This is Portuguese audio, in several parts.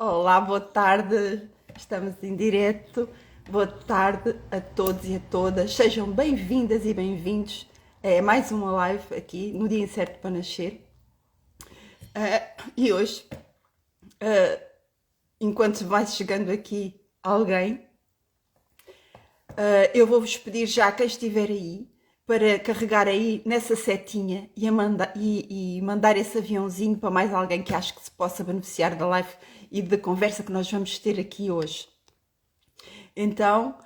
Olá, boa tarde, estamos em direto. Boa tarde a todos e a todas. Sejam bem-vindas e bem-vindos a mais uma live aqui no dia incerto para nascer. E hoje, enquanto vai chegando aqui alguém, eu vou-vos pedir já, quem estiver aí, para carregar aí nessa setinha e mandar esse aviãozinho para mais alguém que acho que se possa beneficiar da live e da conversa que nós vamos ter aqui hoje. Então,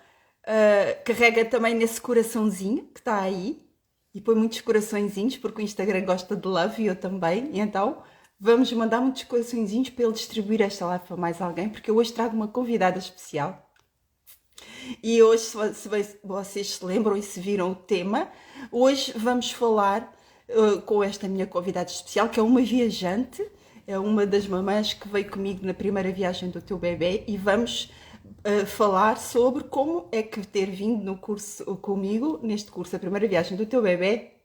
carrega também nesse coraçãozinho que está aí e põe muitos coraçõezinhos, porque o Instagram gosta de love e eu também. E então, vamos mandar muitos coraçõezinhos para ele distribuir esta live para mais alguém, porque eu hoje trago uma convidada especial. E hoje, se vocês se lembram e se viram o tema, hoje vamos falar com esta minha convidada especial, que é uma viajante, é uma das mamães que veio comigo na primeira viagem do teu bebê, e vamos falar sobre como é que ter vindo no curso comigo, neste curso, a primeira viagem do teu bebê,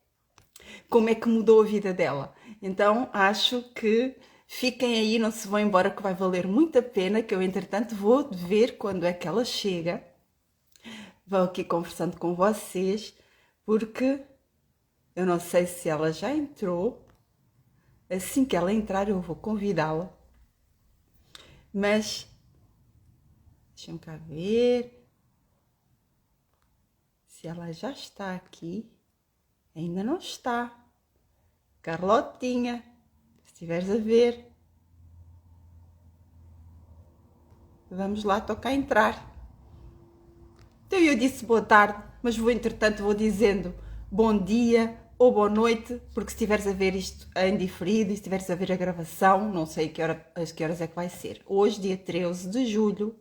como é que mudou a vida dela. Então, acho que fiquem aí, não se vão embora, que vai valer muito a pena, que eu, entretanto, vou ver quando é que ela chega. Vou aqui conversando com vocês, porque eu não sei se ela já entrou. Assim que ela entrar, eu vou convidá-la. Mas, deixa-me cá ver se ela já está aqui. Ainda não está. Carlotinha, se estiveres a ver, vamos lá, toca a entrar. Então eu disse boa tarde, mas entretanto vou dizendo bom dia ou boa noite, porque se estiveres a ver isto em diferido e se estiveres a ver a gravação, não sei que horas é que vai ser. Hoje, dia 13 de julho,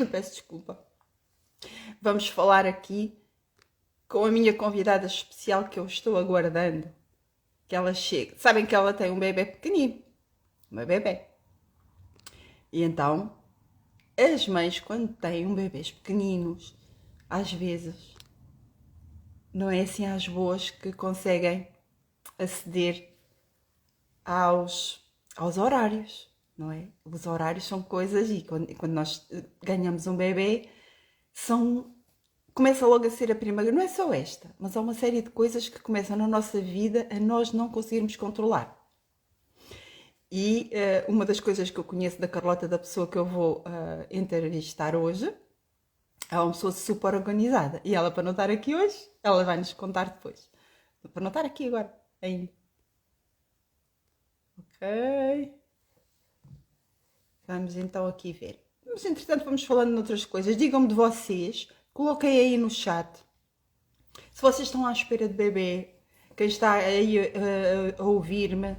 peço desculpa, vamos falar aqui com a minha convidada especial que eu estou aguardando, que ela chegue. Sabem que ela tem um bebê pequenino, uma bebê. E então, as mães, quando têm bebês pequeninos, às vezes, não é assim às boas que conseguem aceder aos horários, não é? Os horários são coisas, e quando nós ganhamos um bebê, começa logo a ser a primeira, não é só esta, mas há uma série de coisas que começam na nossa vida a nós não conseguirmos controlar. E uma das coisas que eu conheço da Carlota, da pessoa que eu vou entrevistar hoje, é uma pessoa super organizada. E ela, para não estar aqui hoje, ela vai nos contar depois. Para não estar aqui agora, ainda. Ok. Vamos então aqui ver. Mas, entretanto, vamos falando de outras coisas. Digam-me de vocês. Coloquei aí no chat. Se vocês estão à espera de bebê, quem está aí a ouvir-me,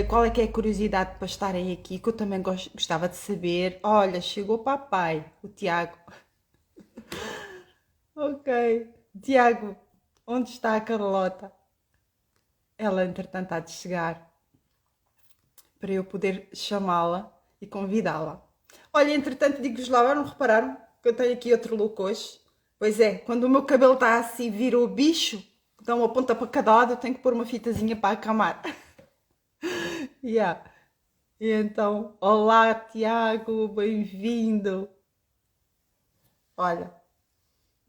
qual é que é a curiosidade para estarem aqui, que eu também gostava de saber. Olha, chegou o papai, o Tiago. Ok. Tiago, onde está a Carlota? Ela, entretanto, há de chegar para eu poder chamá-la e convidá-la. Olha, entretanto, digo-vos lá, não repararam que eu tenho aqui outro look hoje? Pois é, quando o meu cabelo está assim, vira o bicho, dá uma ponta para cada lado, eu tenho que pôr uma fitazinha para acamar. Yeah. E então, olá Tiago, bem-vindo. Olha,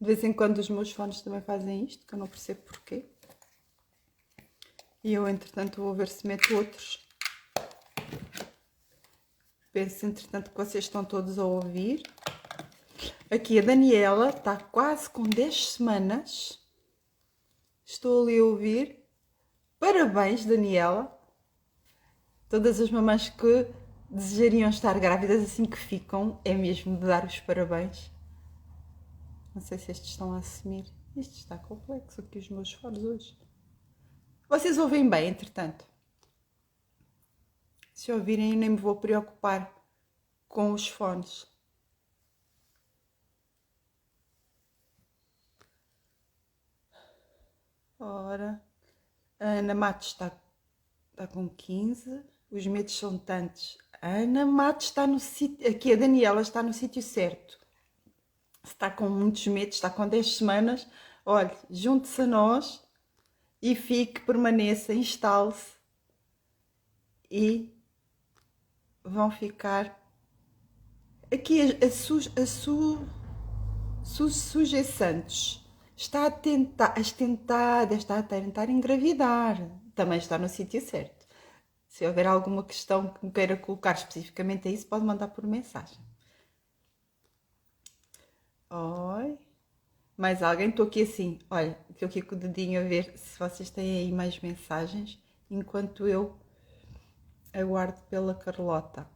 de vez em quando os meus fones também fazem isto, que eu não percebo porquê. E eu, entretanto, vou ver se meto outros. Penso, entretanto, que vocês estão todos a ouvir. Aqui a Daniela está quase com 10 semanas. Estou ali a ouvir. Parabéns, Daniela. Todas as mamães que desejariam estar grávidas assim que ficam, é mesmo de dar os parabéns. Não sei se estes estão a assumir. Isto está complexo aqui os meus fones hoje. Vocês ouvem bem, entretanto. Se ouvirem, eu nem me vou preocupar com os fones. Ora, a Ana Matos está com 15. Os medos são tantos. A Ana Matos está no sítio... Aqui a Daniela está no sítio certo. Se está com muitos medos, está com 10 semanas, olhe, junte-se a nós e fique, permaneça, instale-se e vão ficar aqui Sujei Santos está a tentar engravidar. Também está no sítio certo. Se houver alguma questão que me queira colocar especificamente a isso, pode mandar por mensagem. Oi. Mais alguém? Estou aqui assim. Olha, estou aqui com o dedinho a ver se vocês têm aí mais mensagens, enquanto eu aguardo pela Carlota.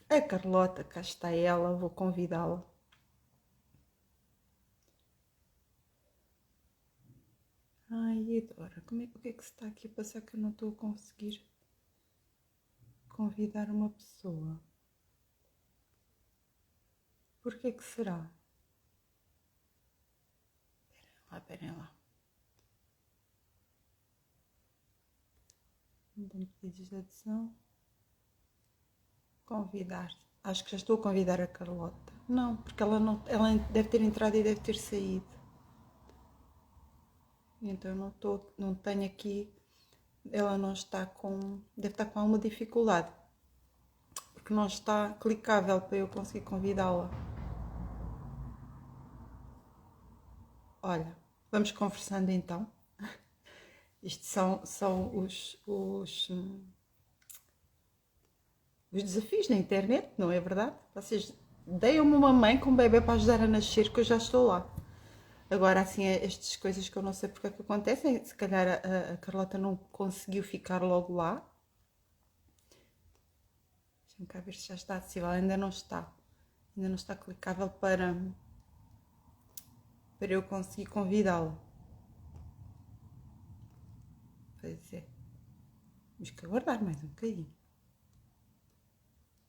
A Carlota, cá está ela, vou convidá-la. Ai, Edora, o que é que se está aqui a passar que eu não estou a conseguir convidar uma pessoa? Por que será? Esperem lá. Não tenho pedidos de adição. Convidar. Acho que já estou a convidar a Carlota. Não, porque ela deve ter entrado e deve ter saído. Então eu não tenho aqui. Ela não está com. Deve estar com alguma dificuldade. Porque não está clicável para eu conseguir convidá-la. Olha, vamos conversando então. Isto são os desafios da internet, não é verdade? Vocês deem-me uma mãe com um bebê para ajudar a nascer, que eu já estou lá. Agora, assim, estas coisas que eu não sei porque é que acontecem, se calhar a Carlota não conseguiu ficar logo lá. Deixa-me cá ver se já está acessível. Ainda não está. Ainda não está clicável para eu conseguir convidá-la. Pois é. Temos que aguardar mais um bocadinho.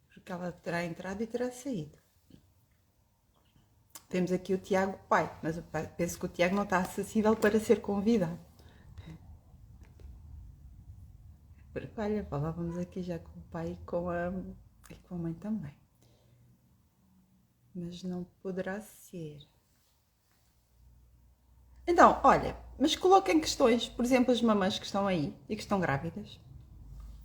Porque ela terá entrado e terá saído. Temos aqui o Tiago Pai, mas eu penso que o Tiago não está acessível para ser convidado. Porque, olha, falávamos aqui já com o pai e com a mãe também. Mas não poderá ser. Então, olha, mas coloquem questões, por exemplo, as mamães que estão aí e que estão grávidas.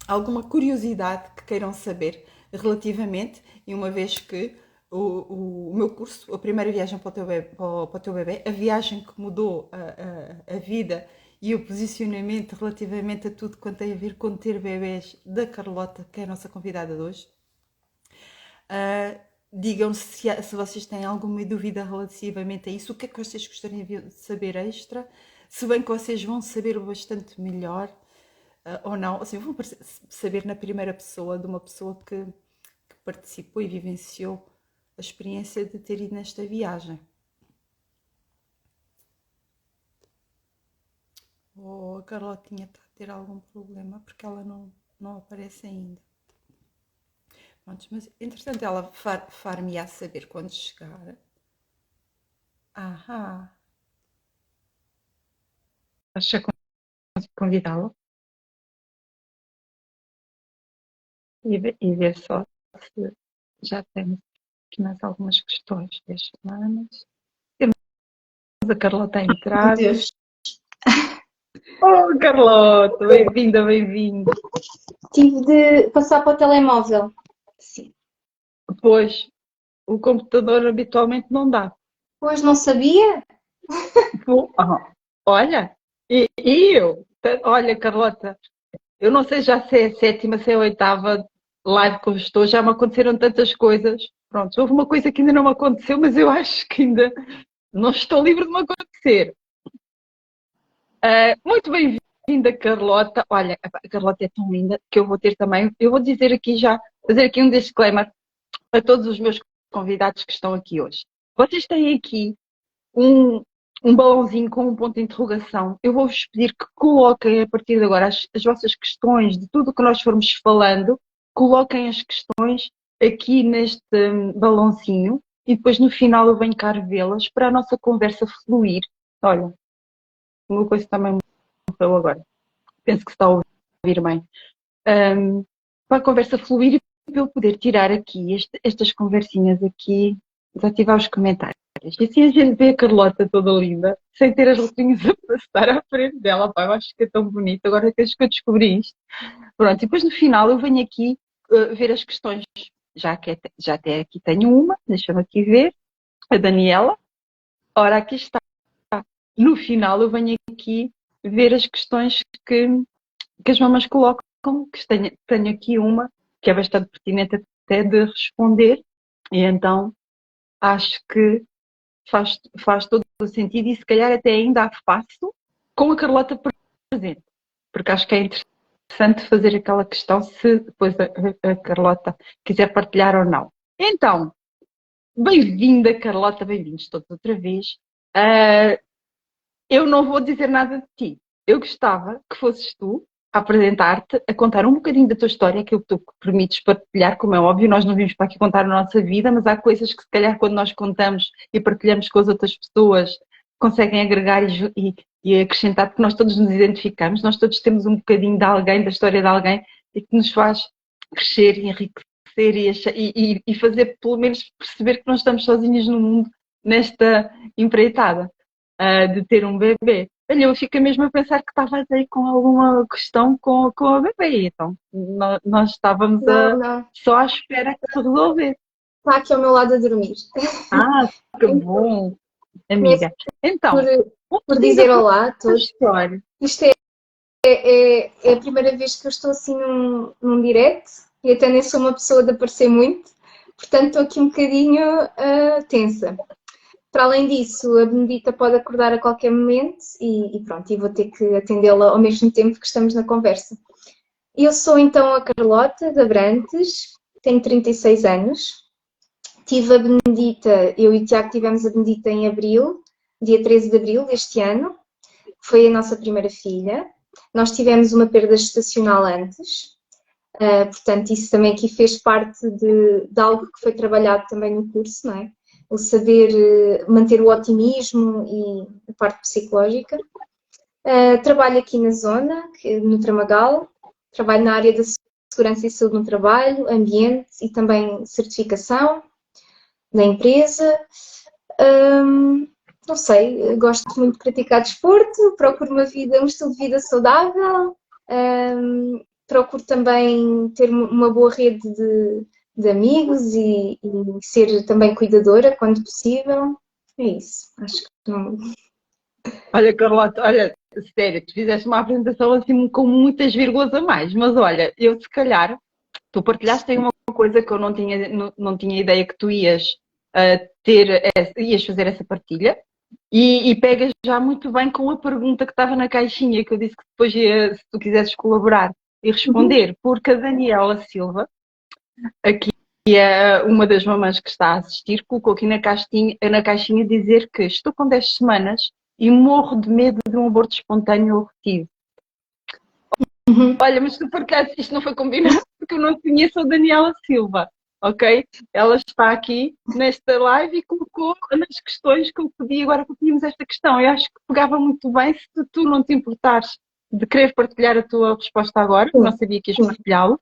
Alguma curiosidade que queiram saber relativamente, e uma vez que o meu curso, a primeira viagem para o teu bebê, a viagem que mudou a vida e o posicionamento relativamente a tudo quanto tem a ver com ter bebés da Carlota, que é a nossa convidada de hoje. Digam se vocês têm alguma dúvida relativamente a isso, o que é que vocês gostariam de saber extra, se bem que vocês vão saber bastante melhor ou não, assim, vão saber na primeira pessoa de uma pessoa que participou e vivenciou a experiência de ter ido nesta viagem. Ou a Carlotinha está a ter algum problema porque ela não aparece ainda. Pronto, mas entretanto ela far-me-á saber quando chegar. Ahá. Acho que consigo convidá-la e ver só se já temos aqui mais algumas questões das semanas. Temos a Carlota a entrar. Deus. Oh, Carlota, bem-vinda, bem-vinda. Tive de passar para o telemóvel. Sim. Pois, o computador habitualmente não dá. Pois não sabia? Olha, olha, Carlota, eu não sei já se é a sétima, se é a oitava live que eu estou, já me aconteceram tantas coisas. Pronto, houve uma coisa que ainda não me aconteceu, mas eu acho que ainda não estou livre de me acontecer. Muito bem-vinda, Carlota. Olha, a Carlota é tão linda que eu vou ter também. Eu vou dizer aqui já, fazer aqui um disclaimer a todos os meus convidados que estão aqui hoje. Vocês têm aqui um balãozinho com um ponto de interrogação. Eu vou-vos pedir que coloquem a partir de agora as vossas questões de tudo o que nós formos falando, coloquem as questões aqui neste balãozinho e depois no final eu venho cá vê-las para a nossa conversa fluir. Olha, uma coisa também morreu agora. Penso que se está a ouvir bem. Para a conversa fluir e para eu poder tirar aqui estas conversinhas aqui, desativar os comentários. E assim a gente vê a Carlota toda linda, sem ter as letrinhas a passar à frente dela. Pá, eu acho que é tão bonito. Agora que eu descobri isto. Pronto, e depois no final eu venho aqui ver as questões, já até aqui tenho uma, deixa-me aqui ver, a Daniela. Ora, aqui está. No final eu venho aqui ver as questões que as mamães colocam, que tenho aqui uma, que é bastante pertinente até de responder, e então acho que faz todo o sentido e se calhar até ainda a faço com a Carlota presente, porque acho que é interessante fazer aquela questão se depois a Carlota quiser partilhar ou não. Então, bem-vinda Carlota, bem-vindos todos outra vez. Eu não vou dizer nada de ti. Eu gostava que fosses tu a apresentar-te, a contar um bocadinho da tua história, aquilo que tu permites partilhar, como é óbvio, nós não vimos para aqui contar a nossa vida, mas há coisas que se calhar quando nós contamos e partilhamos com as outras pessoas, conseguem agregar e acrescentar, porque nós todos nos identificamos, nós todos temos um bocadinho de alguém, da história de alguém, e que nos faz crescer e enriquecer e fazer pelo menos perceber que não estamos sozinhos no mundo nesta empreitada de ter um bebê. Olha, eu fico mesmo a pensar que estavas aí com alguma questão com a bebê, então nós estávamos Não. só à espera que se resolvesse. Está aqui ao meu lado a dormir. Ah, que bom, Começo amiga. Então, por diga dizer a olá a tua todos. história. Isto é a primeira vez que eu estou assim num direct e até nem sou uma pessoa de aparecer muito, portanto estou aqui um bocadinho tensa. Para além disso, a Benedita pode acordar a qualquer momento e pronto, e vou ter que atendê-la ao mesmo tempo que estamos na conversa. Eu sou então a Carlota de Abrantes, tenho 36 anos. Tive a Benedita, eu e o Tiago tivemos a Benedita em abril, dia 13 de abril deste ano. Foi a nossa primeira filha. Nós tivemos uma perda gestacional antes, portanto isso também aqui fez parte de algo que foi trabalhado também no curso, não é? O saber manter o otimismo e a parte psicológica. Trabalho aqui na zona, no Tramagal, trabalho na área da segurança e saúde no trabalho, ambiente e também certificação da empresa. Não sei, gosto muito de praticar desporto, procuro um estilo de vida saudável, procuro também ter uma boa rede de amigos e ser também cuidadora quando possível. É isso, acho que não. Olha, Carlota, olha, sério, tu fizeste uma apresentação assim com muitas vírgulas a mais, mas olha, eu se calhar, tu partilhaste aí uma coisa que eu não tinha ideia que tu ias fazer essa partilha e pegas já muito bem com a pergunta que estava na caixinha, que eu disse que depois se tu quisesses colaborar e responder, porque a Daniela Silva, aqui é uma das mamães que está a assistir, colocou aqui na caixinha dizer que estou com 10 semanas e morro de medo de um aborto espontâneo ou retido. Olha, mas tu partilhaste, isto não foi combinado porque eu não conheço a Daniela Silva, ok? Ela está aqui nesta live e colocou nas questões que eu pedi agora que tínhamos esta questão. Eu acho que pegava muito bem se tu não te importares de querer partilhar a tua resposta agora, não sabia que ias partilhá-lo.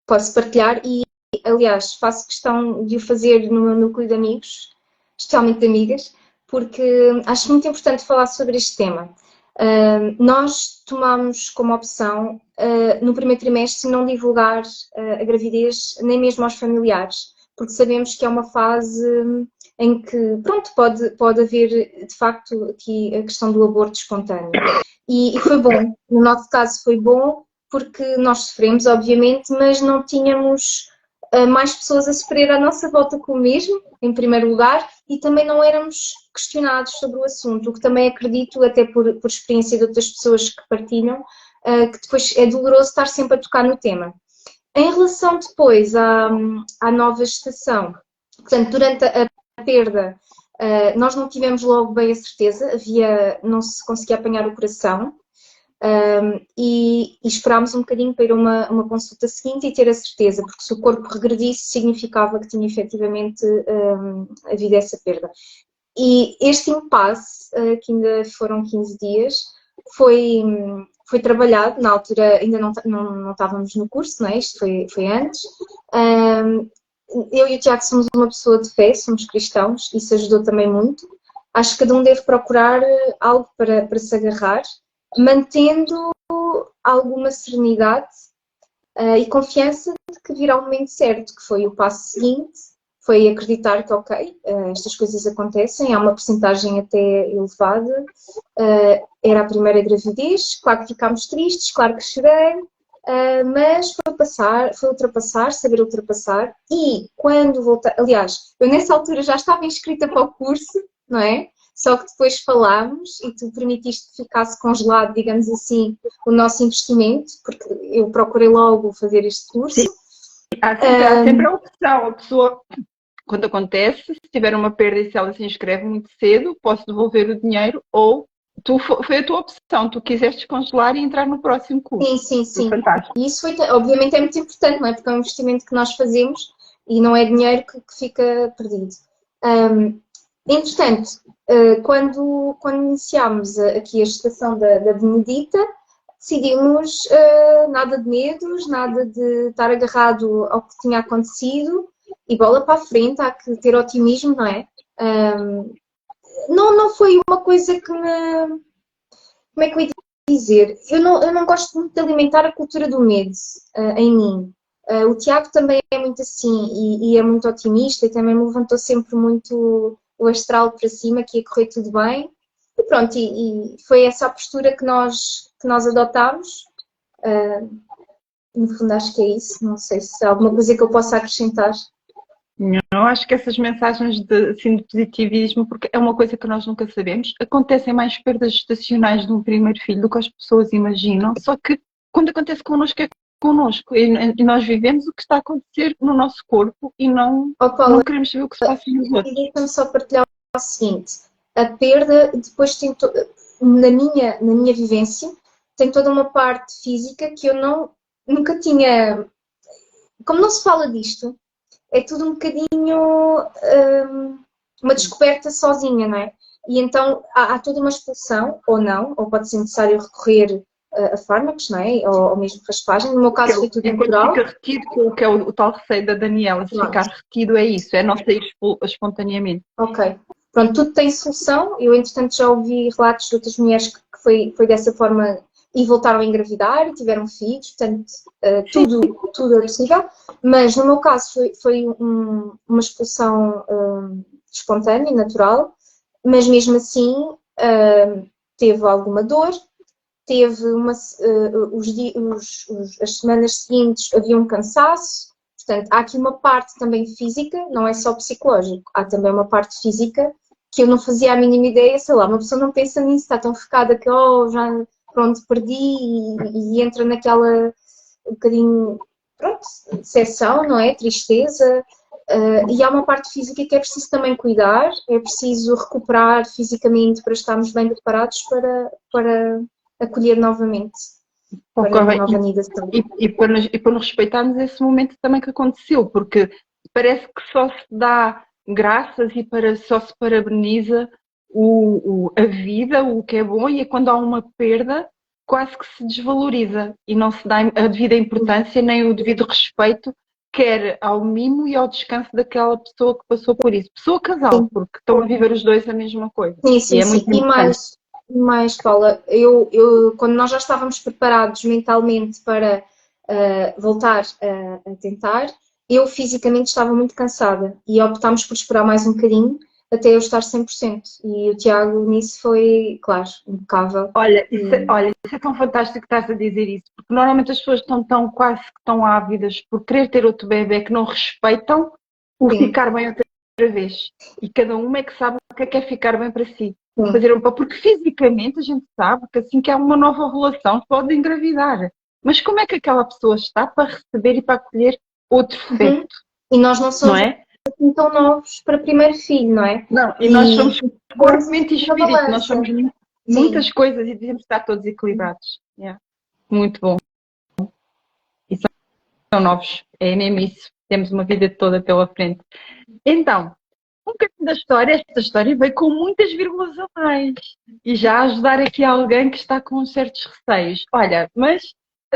Posso partilhar e, aliás, faço questão de o fazer no meu núcleo de amigos, especialmente de amigas, porque acho muito importante falar sobre este tema. Nós tomámos como opção, no primeiro trimestre, não divulgar a gravidez nem mesmo aos familiares, porque sabemos que é uma fase em que, pronto, pode haver, de facto, aqui a questão do aborto espontâneo. E foi bom, no nosso caso foi bom, porque nós sofremos, obviamente, mas não tínhamos mais pessoas a sofrer à nossa volta com o mesmo, em primeiro lugar, e também não éramos questionados sobre o assunto, o que também acredito, até por experiência de outras pessoas que partilham, que depois é doloroso estar sempre a tocar no tema. Em relação depois à nova gestação, portanto, durante a perda, nós não tivemos logo bem a certeza, não se conseguia apanhar o coração, e esperámos um bocadinho para ir a uma consulta seguinte e ter a certeza, porque se o corpo regredisse, significava que tinha efetivamente havido essa perda. E este impasse, que ainda foram 15 dias, foi trabalhado, na altura ainda não estávamos no curso, não é? Isto foi antes. Eu e o Tiago somos uma pessoa de fé, somos cristãos, isso ajudou também muito. Acho que cada um deve procurar algo para se agarrar, mantendo alguma serenidade e confiança de que virá o momento certo, que foi o passo seguinte, foi acreditar que, ok, estas coisas acontecem, há uma percentagem até elevada, era a primeira gravidez, claro que ficámos tristes, claro que chorei, mas foi ultrapassar, saber ultrapassar, e quando voltar, aliás, eu nessa altura já estava inscrita para o curso, não é? Só que depois falámos e tu permitiste que ficasse congelado, digamos assim, o nosso investimento, porque eu procurei logo fazer este curso. Sim, há sempre a opção, a pessoa, quando acontece, se tiver uma perda e se ela se inscreve muito cedo, posso devolver o dinheiro ou foi a tua opção, tu quiseste congelar e entrar no próximo curso. Sim. Fantástico. E isso foi, obviamente é muito importante, não é? Porque é um investimento que nós fazemos e não é dinheiro que fica perdido. Entretanto, quando iniciámos aqui a gestação da Benedita, decidimos nada de medos, nada de estar agarrado ao que tinha acontecido e bola para a frente, há que ter otimismo, não é? Não foi uma coisa que me... Como é que eu ia dizer? Eu não gosto muito de alimentar a cultura do medo em mim. O Tiago também é muito assim e é muito otimista e também me levantou sempre muito o astral para cima, que ia correr tudo bem. E pronto, e foi essa a postura que nós adotámos. No fundo acho que é isso, não sei se há alguma coisa que eu possa acrescentar. Eu acho que essas mensagens assim, de positivismo, porque é uma coisa que nós nunca sabemos, acontecem mais perdas gestacionais de um primeiro filho do que as pessoas imaginam, só que quando acontece connosco é connosco e nós vivemos o que está a acontecer no nosso corpo e não queremos saber o que se passa nos outros. E deixa-me só partilhar o seguinte, a perda depois tem, na minha vivência, tem toda uma parte física que eu nunca tinha, como não se fala disto, é tudo um bocadinho uma descoberta sozinha, não é? E então há toda uma expulsão, ou não, ou pode ser necessário recorrer a fármacos, não é? Ou mesmo raspagem. No meu caso foi tudo natural. Fica retido, que é o tal receio da Daniela, se ficar retido é isso, é não sair espontaneamente. Ok. Pronto, tudo tem solução. Eu, entretanto, já ouvi relatos de outras mulheres que foi dessa forma e voltaram a engravidar e tiveram filhos, portanto, tudo é possível. Mas no meu caso foi uma expulsão espontânea, natural, mas mesmo assim teve alguma dor, teve as semanas seguintes havia um cansaço, portanto, há aqui uma parte também física, não é só psicológico, há também uma parte física que eu não fazia a mínima ideia, sei lá, uma pessoa não pensa nisso, está tão focada que, já, pronto, perdi e entra naquela um bocadinho, pronto, decepção, não é? Tristeza. E há uma parte física que é preciso também cuidar, é preciso recuperar fisicamente para estarmos bem preparados para acolher novamente. E para nos respeitarmos esse momento também que aconteceu, porque parece que só se dá graças e só se parabeniza a vida, o que é bom, e é quando há uma perda quase que se desvaloriza e não se dá a devida importância nem o devido respeito quer ao mimo e ao descanso daquela pessoa que passou por isso. Pessoa casal, porque estão a viver os dois a mesma coisa. Sim. E é muito importante. Mais, Paula, quando nós já estávamos preparados mentalmente para voltar a tentar, eu fisicamente estava muito cansada e optámos por esperar mais um bocadinho até eu estar 100%. E o Tiago nisso foi, claro, impecável. Olha, isso é tão fantástico que estás a dizer isso, porque normalmente as pessoas estão quase que tão ávidas por querer ter outro bebê que não respeitam o ficar bem outra vez. E cada uma é que sabe o que é ficar bem para si. Porque fisicamente a gente sabe que assim que há uma nova relação pode engravidar. Mas como é que aquela pessoa está para receber e para acolher outro feto? E nós não somos assim tão novos para primeiro filho, não é? Não, e nós somos corpo, mente e espírito, nós somos muitas coisas e devemos estar todos equilibrados. Muito bom. E são novos, é mesmo isso. Temos uma vida toda pela frente. Então, um bocadinho da história, esta história veio com muitas vírgulas a mais e já ajudar aqui alguém que está com certos receios. Olha, mas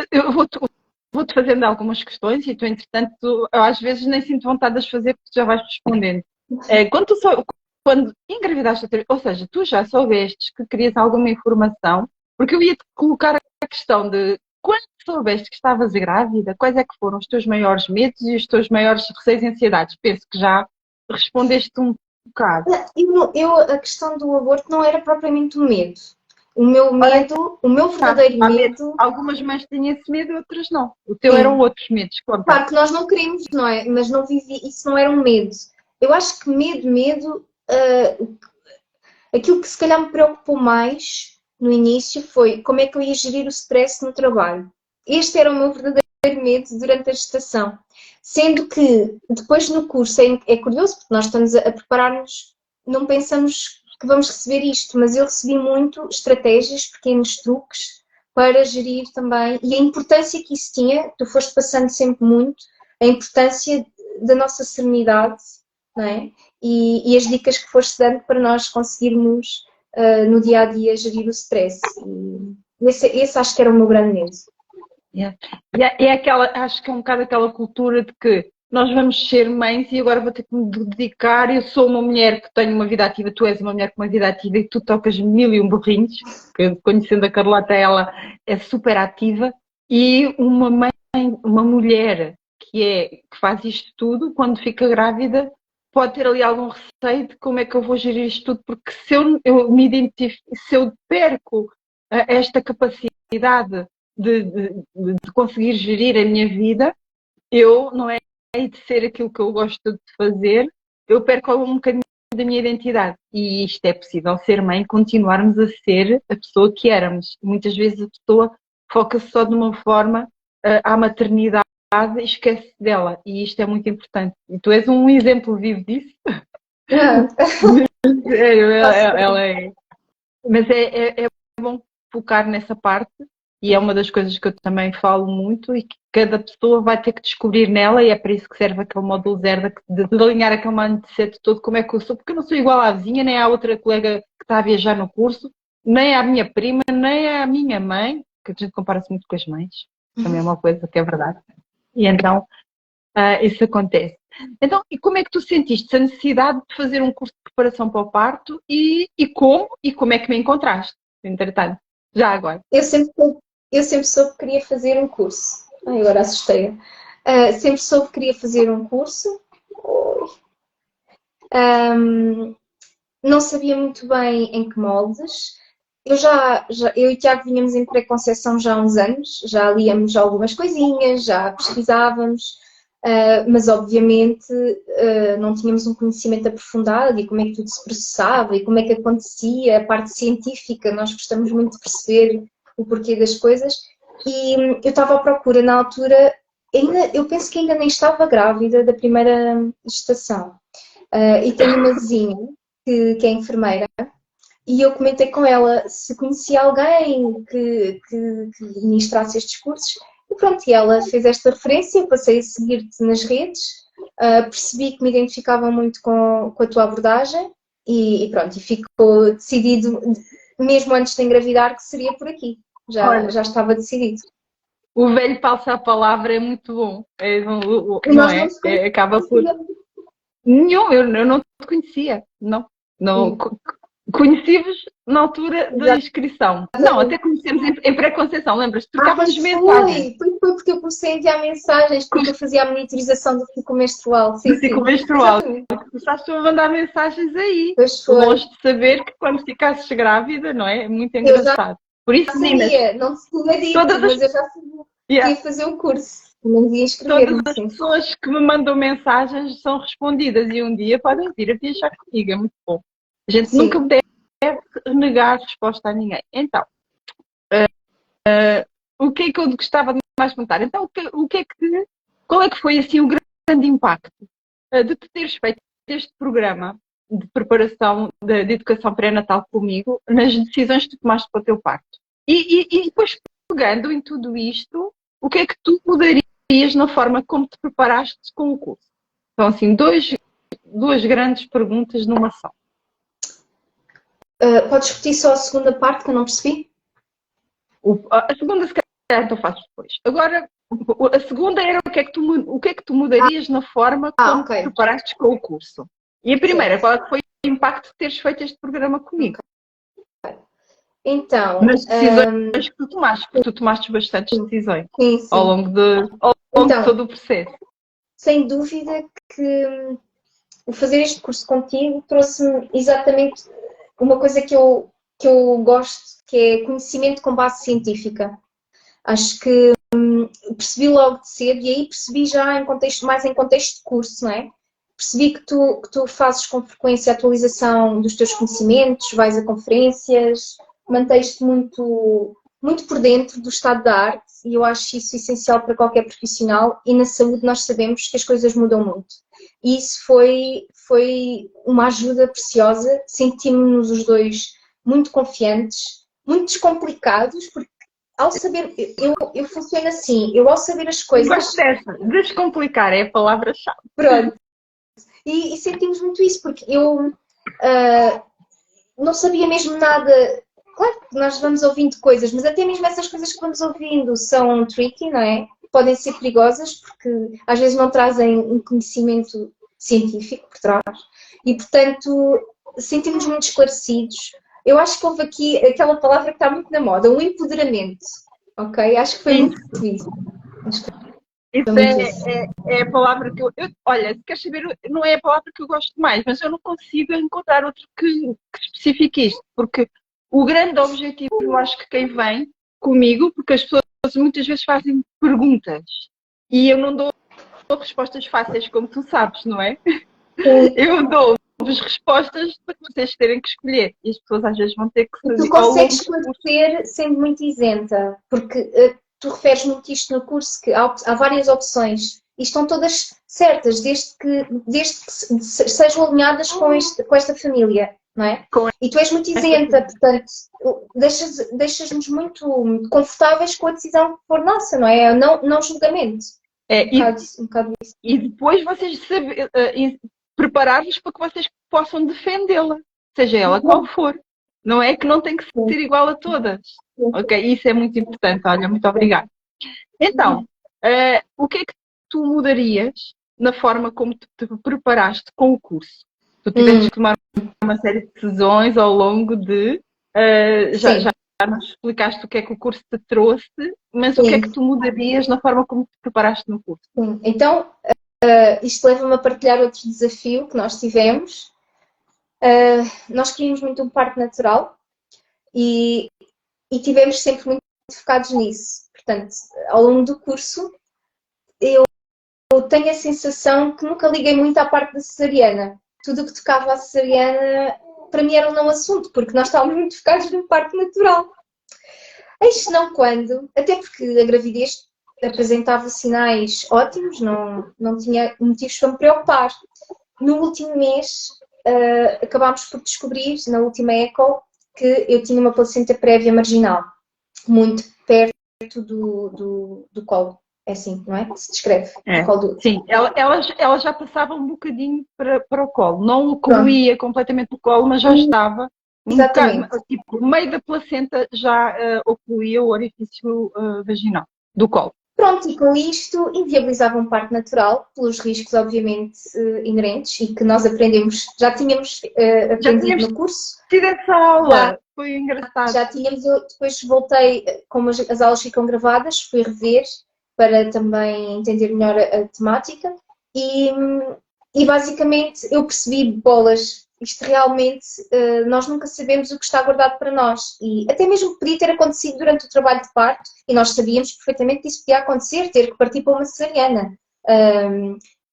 eu vou-te fazendo algumas questões e tu, entretanto, eu às vezes nem sinto vontade de as fazer porque tu já vais respondendo. Quando engravidaste, ou seja, tu já soubestes que querias alguma informação, porque eu ia-te colocar a questão de quando soubeste que estavas grávida, quais é que foram os teus maiores medos e os teus maiores receios e ansiedades? Penso que já respondeste um bocado. A questão do aborto não era propriamente um medo. O meu medo, o meu verdadeiro Há medo. medo. Algumas mães têm esse medo, outras não. O teu Sim. eram outros medos, conta. Claro que nós não queremos, não é? Mas não vivi, isso não era um medo. Eu acho que medo, aquilo que se calhar me preocupou mais no início foi como é que eu ia gerir o stress no trabalho. Este era o meu verdadeiro medo durante a gestação. Sendo que depois no curso é curioso, porque nós estamos a preparar-nos, não pensamos que vamos receber isto, mas eu recebi muito estratégias, pequenos truques para gerir também, e a importância que isso tinha, tu foste passando sempre muito, a importância da nossa serenidade, não é? E as dicas que foste dando para nós conseguirmos no dia a dia gerir o stress. E esse acho que era o meu grande medo. Yeah. É aquela, acho que é um bocado aquela cultura de que nós vamos ser mães e agora vou ter que me dedicar. Eu sou uma mulher que tenho uma vida ativa, tu és uma mulher com uma vida ativa e tu tocas mil e um borrinhos, que conhecendo a Carlota, ela é super ativa, e uma mãe, uma mulher que faz isto tudo, quando fica grávida, pode ter ali algum receio de como é que eu vou gerir isto tudo, porque se eu me identifico, se eu perco esta capacidade de conseguir gerir a minha vida, eu não é de ser aquilo que eu gosto de fazer, eu perco um bocadinho da minha identidade. E isto é possível ser mãe, continuarmos a ser a pessoa que éramos. Muitas vezes a pessoa foca-se só de uma forma à maternidade e esquece dela. E isto é muito importante. E tu és um exemplo vivo disso. Ela é. Mas é bom focar nessa parte. E é uma das coisas que eu também falo muito e que cada pessoa vai ter que descobrir nela, e é para isso que serve aquele módulo zero, de alinhar aquele mindset todo, como é que eu sou, porque eu não sou igual à vizinha, nem à outra colega que está a viajar no curso, nem à minha prima, nem à minha mãe, que a gente compara-se muito com as mães, também é uma coisa que é verdade. E então, isso acontece. Então, e como é que tu sentiste a necessidade de fazer um curso de preparação para o parto e como é que me encontraste, entretanto, já agora? Eu sempre soube que queria fazer um curso. Ai, agora assustei-a. Sempre soube que queria fazer um curso. Não sabia muito bem em que moldes. Eu e o Tiago vínhamos em pré-conceição já há uns anos, já líamos algumas coisinhas, já pesquisávamos, mas obviamente não tínhamos um conhecimento aprofundado e como é que tudo se processava e como é que acontecia, a parte científica, nós gostamos muito de perceber o porquê das coisas. E eu estava à procura na altura, eu penso que ainda nem estava grávida da primeira gestação. E tenho uma vizinha que é enfermeira, e eu comentei com ela se conhecia alguém que ministrasse estes cursos. E pronto, e ela fez esta referência, passei a seguir-te nas redes, percebi que me identificava muito com a tua abordagem e pronto, e ficou decidido, mesmo antes de engravidar, que seria por aqui. Já estava decidido. O velho passa a palavra é muito bom. Não é? Acaba por... Nenhum, eu não te conhecia. Não. Conheci-vos na altura da inscrição. Não, até conhecemos em pré-conceição, lembras-te? Trocávamos mensagens. Foi porque eu comecei a enviar mensagens, porque eu fazia a monitorização do ciclo menstrual. Do ciclo menstrual. Começaste a mandar mensagens aí. Longe de saber que quando ficasses grávida, não é? É muito engraçado. Por isso, meninas, não se tinha dito, mas eu já sabia que ia fazer o curso. Não devia inscrever-me. Todas as pessoas que me mandam mensagens são respondidas e um dia podem vir a viajar comigo. É muito bom. A gente nunca deve negar resposta a ninguém. Então, o que é que eu gostava de mais perguntar? Então, qual é que foi assim o grande impacto de tu teres feito este programa de preparação de educação pré-natal comigo nas decisões que tu tomaste para o teu parto? E depois, pegando em tudo isto, o que é que tu mudarias na forma como te preparaste com o curso? Então, assim, duas grandes perguntas numa só. Podes repetir só a segunda parte que eu não percebi? A segunda, se calhar, então faço depois. Agora, a segunda era o que é que tu mudarias na forma como te preparaste com o curso. E a primeira, qual é que foi o impacto de teres feito este programa comigo? Então, Nas decisões que tu tomaste, porque tu tomaste bastantes decisões sim, ao sim. longo de Então, todo o processo. sem dúvida que o fazer este curso contigo trouxe-me exatamente uma coisa que eu gosto, que é conhecimento com base científica. Acho que percebi logo de cedo, e aí percebi já em contexto, mais em contexto de curso, não é? Percebi que tu fazes com frequência a atualização dos teus conhecimentos, vais a conferências, mantens-te muito por dentro do estado da arte, e eu acho isso essencial para qualquer profissional, e na saúde nós sabemos que as coisas mudam muito. E isso foi uma ajuda preciosa, sentimos-nos os dois muito confiantes, muito descomplicados, porque ao saber, eu funciono assim, eu ao saber as Gosto coisas, dessa. Descomplicar é a palavra-chave. pronto, e sentimos muito isso, porque eu não sabia mesmo nada. Claro que nós vamos ouvindo coisas, mas até mesmo essas coisas que vamos ouvindo são tricky, não é? Podem ser perigosas, porque às vezes não trazem um conhecimento científico por trás, e portanto sentimos muito esclarecidos. Eu acho que houve aqui aquela palavra que está muito na moda, um empoderamento, ok? Acho que foi Sim. muito isso. Acho que Isso foi muito isso. é a palavra que olha, se queres saber, não é a palavra que eu gosto mais, mas eu não consigo encontrar outro que especifique isto, porque o grande objetivo, eu acho que quem vem comigo, porque as pessoas muitas vezes fazem perguntas e eu não dou respostas fáceis, como tu sabes, não é? Sim. Eu dou-vos respostas para que vocês terem que escolher e as pessoas às vezes vão ter que E tu fazer ao consegues longo do curso. esclarecer sendo muito isenta, porque tu referes muito isto no curso, que há várias opções e estão todas certas, desde que sejam alinhadas com esta família, não é? Com E tu és muito isenta, portanto, deixas-nos muito confortáveis com a decisão que for nossa, não é? Não julgamento. É, Um bocado isso. e depois vocês preparar-vos para que vocês possam defendê-la, seja ela qual for. Não é que não tem que ser igual a todas. Ok? Isso é muito importante. Olha, muito obrigada. Então, o que é que tu mudarias na forma como te preparaste com o curso? Tu tiveste que tomar uma série de decisões ao longo de. Já Sim, nos explicaste o que é que o curso te trouxe, mas o que é que sim, tu mudarias na forma como te preparaste no curso? sim. Então, isto leva-me a partilhar outro desafio que nós tivemos. Nós queríamos muito um parque natural e tivemos sempre muito focados nisso. Portanto, ao longo do curso, eu tenho a sensação que nunca liguei muito à parte da cesariana. Tudo o que tocava à cesariana, para mim era um não assunto, porque nós estávamos muito focados no parque natural. Eis não quando, até porque a gravidez apresentava sinais ótimos, não tinha motivos para me preocupar. No último mês, acabámos por descobrir, na última eco, que eu tinha uma placenta prévia marginal, muito perto do colo. É assim, não é? Que se descreve. É, Do colo do útero. sim, ela já passava um bocadinho para o colo. Não ocluía completamente o colo, mas já estava um bocado, Exatamente. tipo, o meio da placenta já ocluía o orifício vaginal do colo. Pronto, e com isto inviabilizava um parto natural, pelos riscos, obviamente, inerentes, e que nós aprendemos, já tínhamos Já aprendido tínhamos no curso. tido essa aula, foi engraçado. Já tínhamos, eu depois voltei, como as aulas ficam gravadas, fui rever para também entender melhor a temática e basicamente eu percebi bolas. Isto realmente, nós nunca sabemos o que está guardado para nós e até mesmo podia ter acontecido durante o trabalho de parto e nós sabíamos perfeitamente que isso podia acontecer, ter que partir para uma cesariana.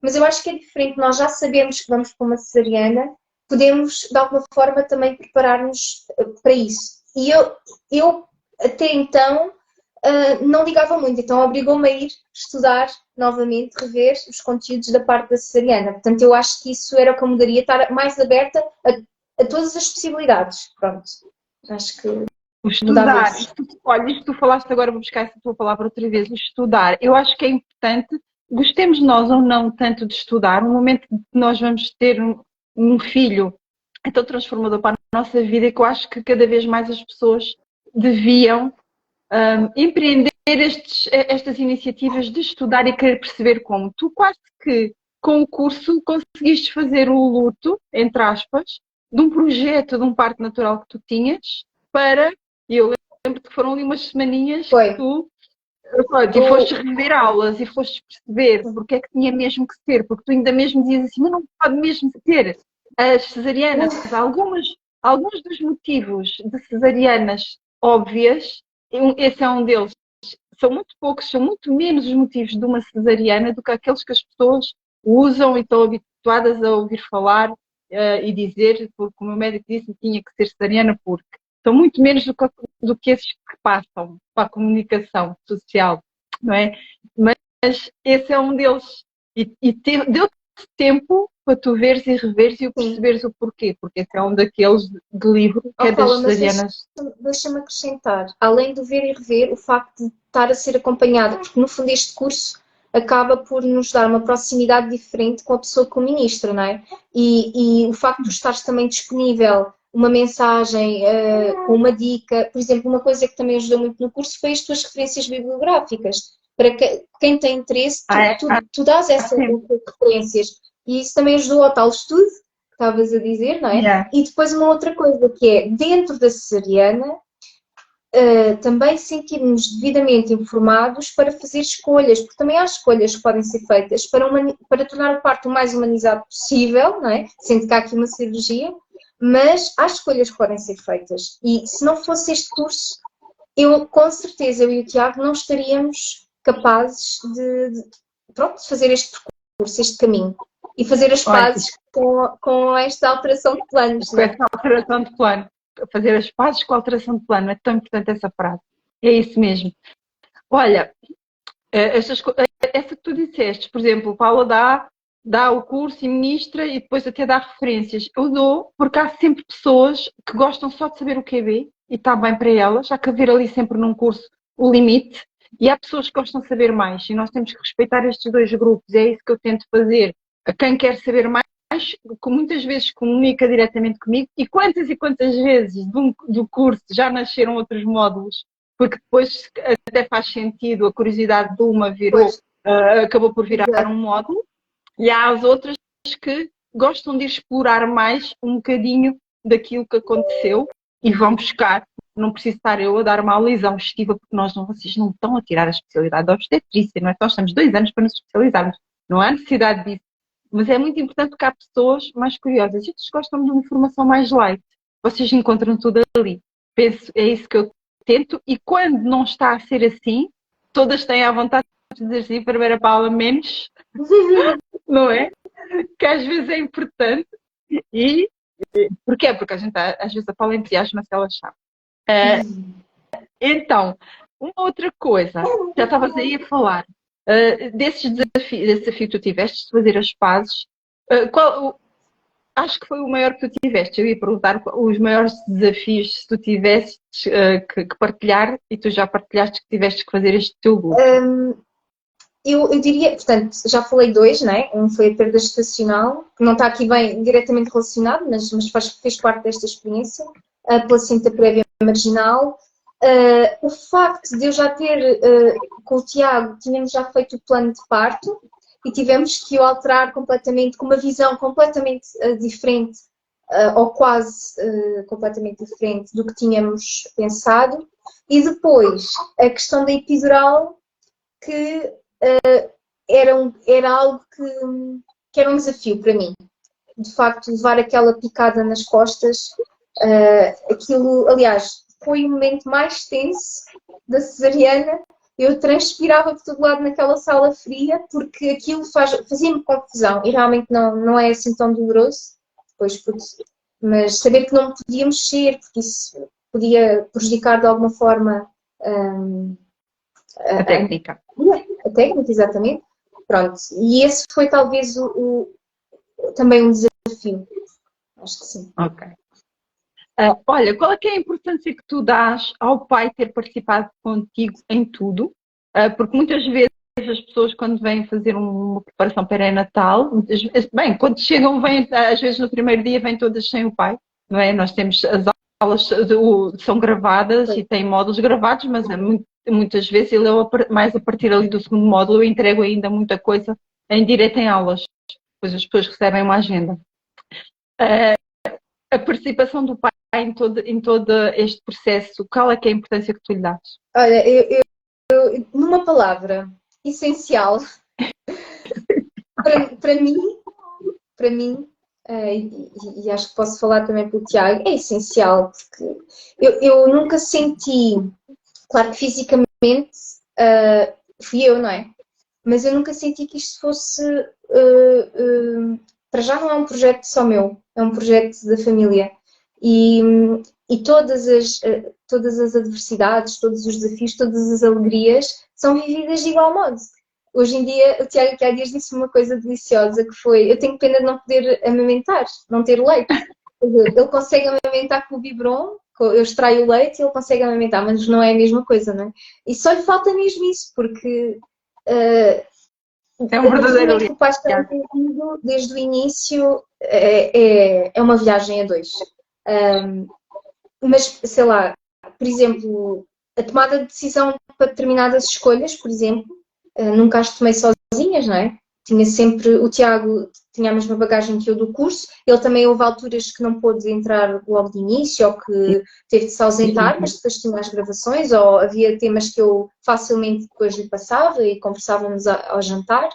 Mas eu acho que é diferente, nós já sabemos que vamos para uma cesariana, podemos de alguma forma também preparar-nos para isso. E eu até então não ligava muito, então obrigou-me a ir estudar novamente, rever os conteúdos da parte da cesariana. Portanto, eu acho que isso era o que eu mudaria, estar mais aberta a todas as possibilidades. Pronto, acho que O mudava estudar, isso. olha, isto tu falaste agora, vou buscar essa tua palavra outra vez, o estudar. Eu acho que é importante, gostemos nós ou não tanto de estudar, no momento que nós vamos ter um filho é tão transformador para a nossa vida que eu acho que cada vez mais as pessoas deviam empreender estas iniciativas de estudar e querer perceber como. Tu quase que com o curso conseguiste fazer o luto, entre aspas, de um projeto, de um parque natural que tu tinhas, para E eu lembro que foram ali umas semaninhas Foi. que tu foste rever aulas e foste perceber porque é que tinha mesmo que ser, porque tu ainda mesmo dizias assim, mas não pode mesmo ser. As cesarianas, alguns dos motivos de cesarianas óbvias, esse é um deles. São muito poucos, são muito menos os motivos de uma cesariana do que aqueles que as pessoas usam e estão habituadas a ouvir falar e dizer, porque o meu médico disse que tinha que ser cesariana porque são muito menos do que esses que passam para a comunicação social, não é? Mas esse é um deles. E deu-te tempo para tu veres e reveres e o perceberes o porquê, porque esse é um daqueles de livro que é das Paula, mas cesarianas. deixa-me acrescentar, além do ver e rever, o facto de estar a ser acompanhada, porque no fundo este curso acaba por nos dar uma proximidade diferente com a pessoa que o ministra, não é? E o facto de estares também disponível, uma mensagem, com uma dica, por exemplo, uma coisa que também ajudou muito no curso foi as tuas referências bibliográficas. Para quem tem interesse, tu dás essas referências. E isso também ajudou ao tal estudo que estavas a dizer, não é? Yeah. E depois uma outra coisa que é, dentro da cesariana, também sentirmos devidamente informados para fazer escolhas, porque também há escolhas que podem ser feitas para tornar o parto o mais humanizado possível, não é? Sendo que há aqui uma cirurgia, mas há escolhas que podem ser feitas. E se não fosse este curso, com certeza, eu e o Tiago não estaríamos capazes de fazer este percurso, este caminho. E fazer as pazes com esta alteração de planos. Com essa alteração de plano. Fazer as pazes com a alteração de plano. É tão importante essa frase. É isso mesmo. Olha, essa que tu disseste, por exemplo, Paula dá o curso e ministra e depois até dá referências. Eu dou porque há sempre pessoas que gostam só de saber o QB e está bem para elas. Há que haver ali sempre num curso o limite. E há pessoas que gostam de saber mais. E nós temos que respeitar estes dois grupos. É isso que eu tento fazer. A quem quer saber mais, que muitas vezes comunica diretamente comigo, e quantas vezes do curso já nasceram outros módulos, porque depois até faz sentido, a curiosidade de uma acabou por virar um módulo, e há as outras que gostam de explorar mais um bocadinho daquilo que aconteceu e vão buscar. Não preciso estar eu a dar uma aula exaustiva, porque vocês não estão a tirar a especialidade da obstetrícia, não é? Nós temos 2 anos para nos especializarmos, não há necessidade disso. Mas é muito importante que há pessoas mais curiosas e que gostam de uma informação mais light. Vocês encontram tudo ali. Penso, é isso que eu tento. E quando não está a ser assim, todas têm a vontade de dizer assim, para Paula, menos, não é? Que às vezes é importante. E porquê? Porque a gente às vezes a Paula entusiasma-se, ela sabe. Então, uma outra coisa, já estavas aí a falar. Desse desafio que tu tiveste de fazer as pazes, acho que foi o maior que tu tiveste. Eu ia perguntar os maiores desafios se tu tivesses que partilhar e tu já partilhaste que tiveste que fazer este teu luto. Eu diria, portanto, já falei 2, não é? Um foi a perda gestacional, que não está aqui bem diretamente relacionado, mas fez parte desta experiência. A placenta prévia marginal. O facto de eu já ter, com o Tiago, tínhamos já feito o plano de parto e tivemos que o alterar completamente, com uma visão completamente diferente, ou quase completamente diferente do que tínhamos pensado. E depois, a questão da epidural, que era algo que era um desafio para mim. De facto, levar aquela picada nas costas, aquilo, aliás, foi o momento mais tenso da cesariana. Eu transpirava por todo lado naquela sala fria, porque aquilo fazia-me confusão e realmente não é assim tão doloroso. Mas saber que não podia mexer, porque isso podia prejudicar de alguma forma a técnica. A técnica, exatamente. Pronto. E esse foi talvez também um desafio. Acho que sim. Ok. Olha, qual é que é a importância que tu dás ao pai ter participado contigo em tudo? Porque muitas vezes as pessoas quando vêm fazer uma preparação pré-natal, bem, quando chegam, às vezes no primeiro dia vêm todas sem o pai, não é? Nós temos as aulas são gravadas e têm módulos gravados, mas muitas vezes mais a partir ali do segundo módulo eu entrego ainda muita coisa em direto em aulas, depois as pessoas recebem uma agenda. A participação do pai em todo este processo? Qual é que é a importância que tu lhe dás? Olha, numa palavra, essencial, para mim, e acho que posso falar também pelo Tiago, é essencial, porque eu nunca senti, claro que fisicamente fui eu, não é? Mas eu nunca senti que isto fosse, para já não é um projeto só meu, é um projeto da família. E todas as adversidades, todos os desafios, todas as alegrias são vividas de igual modo. Hoje em dia, o Tiago aqui há dias disse uma coisa deliciosa que foi: eu tenho pena de não poder amamentar, não ter leite. Ele consegue amamentar com o biberon, eu extraio o leite e ele consegue amamentar, mas não é a mesma coisa, não é? E só lhe falta mesmo isso, porque É um verdadeiro que o pai está envolvido desde o início é uma viagem a dois. Mas, sei lá, por exemplo, a tomada de decisão para determinadas escolhas, por exemplo, nunca as tomei sozinhas, não é? Tinha sempre, o Tiago tinha a mesma bagagem que eu do curso, ele também houve alturas que não pôde entrar logo de início, ou que teve de se ausentar, mas depois tinha as gravações, ou havia temas que eu facilmente depois lhe passava e conversávamos ao jantar.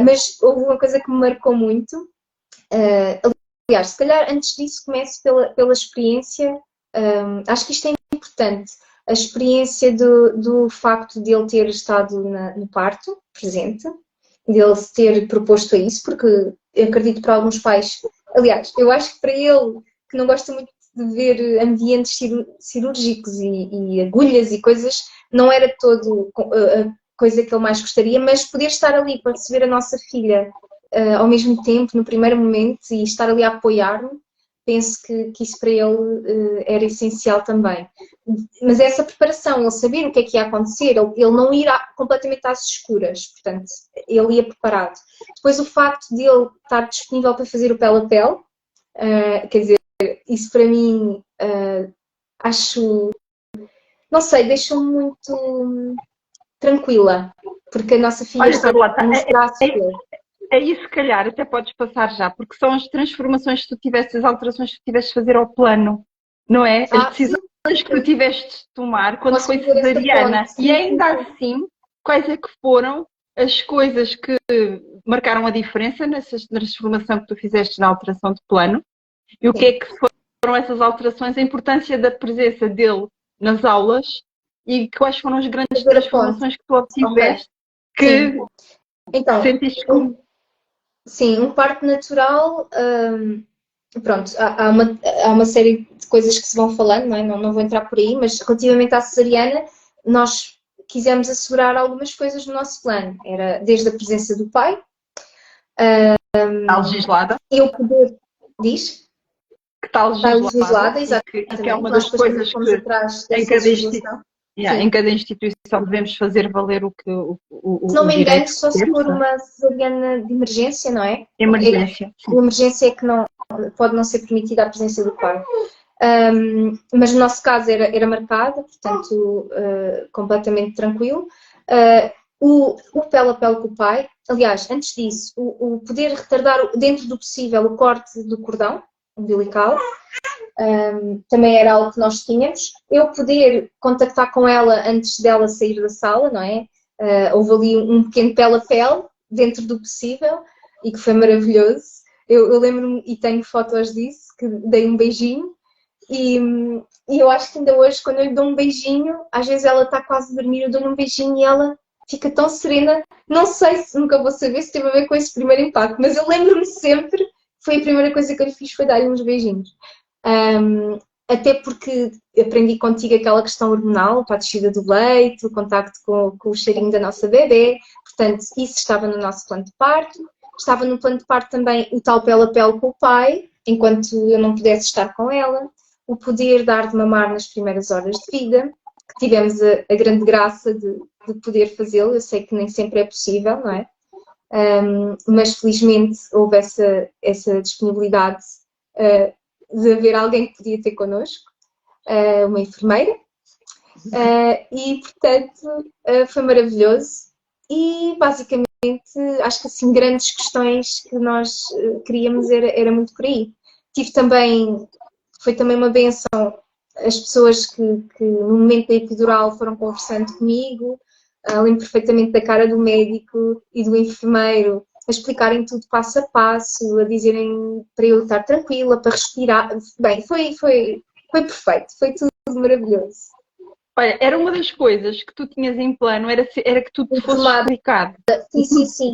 Mas houve uma coisa que me marcou muito, aliás, se calhar antes disso começo pela experiência, acho que isto é importante, a experiência do facto de ele ter estado no parto, presente, de ele se ter proposto a isso, porque eu acredito para alguns pais, aliás, eu acho que para ele, que não gosta muito de ver ambientes cirúrgicos e agulhas e coisas, não era todo a coisa que ele mais gostaria, mas poder estar ali para receber a nossa filha ao mesmo tempo, no primeiro momento, e estar ali a apoiar-me, penso que isso para ele era essencial também. Mas essa preparação, ele saber o que é que ia acontecer, ele não ir completamente às escuras, portanto, ele ia preparado. Depois o facto de ele estar disponível para fazer o pele a pele, quer dizer, isso para mim, acho, não sei, deixa-me muito tranquila, porque a nossa filha está nos braços dele. Aí se calhar até podes passar já, porque são as transformações que tu tiveste, as alterações que tu tiveste de fazer ao plano, não é? As decisões que tu tiveste de tomar quando foi cesariana. E ainda assim, quais é que foram as coisas que marcaram a diferença nessa transformação que tu fizeste na alteração de plano? E o que é que foram essas alterações, a importância da presença dele nas aulas e quais foram as grandes transformações que tu obtiveste que então, sentiste como... Sim, um parto natural, pronto, há uma série de coisas que se vão falando, não é? Não vou entrar por aí, mas relativamente à cesariana, nós quisemos assegurar algumas coisas no nosso plano. Era desde a presença do pai. Está legislada? Eu poder... Diz? Que está legislada, exatamente. E que é uma das coisas que em cada instituição devemos fazer valer o que se não me engano, só se for uma cesariana de emergência, não é? Emergência. De emergência é que não, pode não ser permitida a presença do pai. Mas no nosso caso era marcada, portanto, completamente tranquilo. O pele a pele com o pai, aliás, antes disso, o poder retardar dentro do possível o corte do cordão umbilical, também era algo que nós tínhamos. Eu poder contactar com ela antes dela sair da sala, não é? Houve ali um pequeno pele a pele, dentro do possível, e que foi maravilhoso. Eu lembro-me, e tenho fotos disso, que dei um beijinho, e eu acho que ainda hoje, quando eu lhe dou um beijinho, às vezes ela está quase a dormir, eu dou-lhe um beijinho e ela fica tão serena. Não sei se nunca vou saber se teve a ver com esse primeiro impacto, mas eu lembro-me sempre, foi a primeira coisa que eu lhe fiz, foi dar-lhe uns beijinhos. Até porque aprendi contigo aquela questão hormonal, para a descida do leite, o contacto com o cheirinho da nossa bebê, portanto, isso estava no nosso plano de parto. Estava no plano de parto também o tal pele a pele com o pai, enquanto eu não pudesse estar com ela, o poder dar de mamar nas primeiras horas de vida, que tivemos a grande graça de poder fazê-lo. Eu sei que nem sempre é possível, não é? Mas felizmente houve essa disponibilidade de haver alguém que podia ter connosco, uma enfermeira, e portanto foi maravilhoso. E basicamente acho que assim grandes questões que nós queríamos era muito por aí. Tive também foi também uma benção as pessoas que no momento da epidural foram conversando comigo, lembro perfeitamente da cara do médico e do enfermeiro a explicarem tudo passo a passo, a dizerem para eu estar tranquila, para respirar. Bem, foi perfeito, foi tudo maravilhoso. Olha, era uma das coisas que tu tinhas em plano, era que tudo te fosse Informada. explicado. Sim.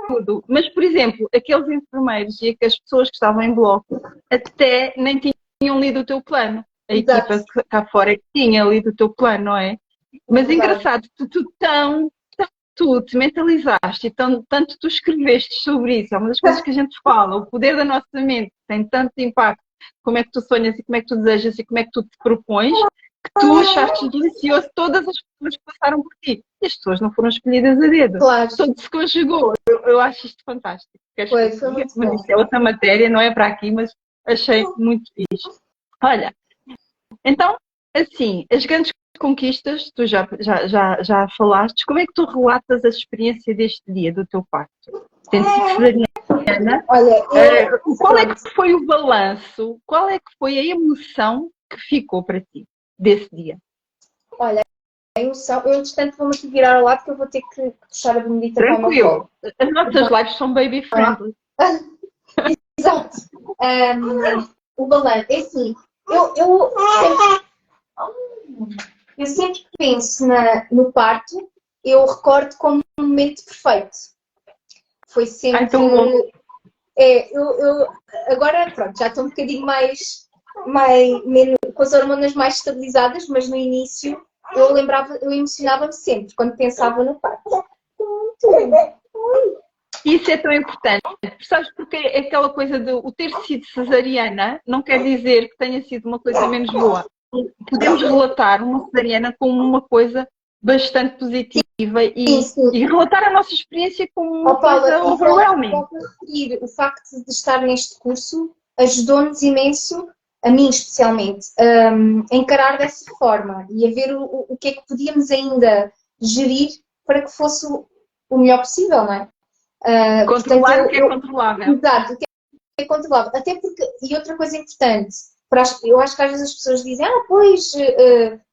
Tudo. Mas, por exemplo, aqueles enfermeiros e as pessoas que estavam em bloco até nem tinham lido o teu plano. A Exato. equipa cá fora é que tinha lido o teu plano, não é? Mas Verdade. engraçado, tu te mentalizaste e tanto tu escreveste sobre isso. É uma das coisas que a gente fala. O poder da nossa mente tem tanto impacto. Como é que tu sonhas e como é que tu desejas e como é que tu te propões, que tu achaste delicioso todas as pessoas que passaram por ti. E as pessoas não foram escolhidas a dedo. Claro. Tudo se conjugou. Eu acho isto fantástico. Foi muito bom. Isto é outra matéria, não é para aqui, mas achei muito fixe. Olha, então, assim, as grandes conquistas, tu já falaste, como é que tu relatas a experiência deste dia, do teu parto? Tendo sido cesariana, Olha, qual é que foi o balanço, qual é que foi a emoção que ficou para ti desse dia? Olha, a emoção, eu entretanto vou-me aqui virar ao lado que eu vou ter que puxar a Benedita para uma Tranquilo, as nossas lives são baby friendly. Exato. O balanço, é assim, eu sempre que penso no parto, eu recordo como um momento perfeito. Foi sempre. Ai, tão bom. Agora, pronto, já estou um bocadinho menos, com as hormonas mais estabilizadas, mas no início eu emocionava-me sempre quando pensava no parto. Isso é tão importante. Sabes porque é aquela coisa de o ter sido cesariana não quer dizer que tenha sido uma coisa menos boa. Podemos relatar uma cesariana como uma coisa bastante positiva e relatar a nossa experiência como uma coisa overwhelming. Referir, o facto de estar neste curso ajudou-nos imenso, a mim especialmente, a encarar dessa forma e a ver o que é que podíamos ainda gerir para que fosse o melhor possível, não é? Controlar o que é controlável. Exato, o que é controlável. Até porque, e outra coisa importante, eu acho que às vezes as pessoas dizem, pois,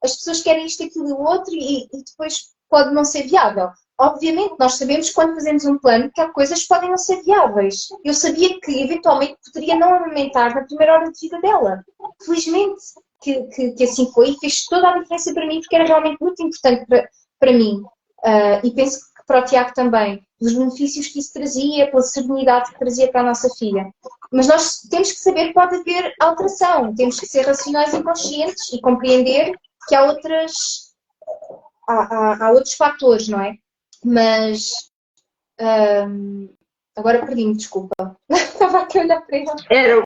as pessoas querem isto, aquilo e o outro e depois pode não ser viável. Obviamente, nós sabemos quando fazemos um plano que há coisas que podem não ser viáveis. Eu sabia que eventualmente poderia não amamentar na primeira hora de vida dela. Felizmente que assim foi e fez toda a diferença para mim porque era realmente muito importante para mim. E penso que para o Tiago também, dos benefícios que isso trazia, pela serenidade que trazia para a nossa filha. Mas nós temos que saber que pode haver alteração, temos que ser racionais e conscientes e compreender que há outros fatores, não é? Mas agora perdi-me, desculpa. Estava aqui a olhar para ele. Era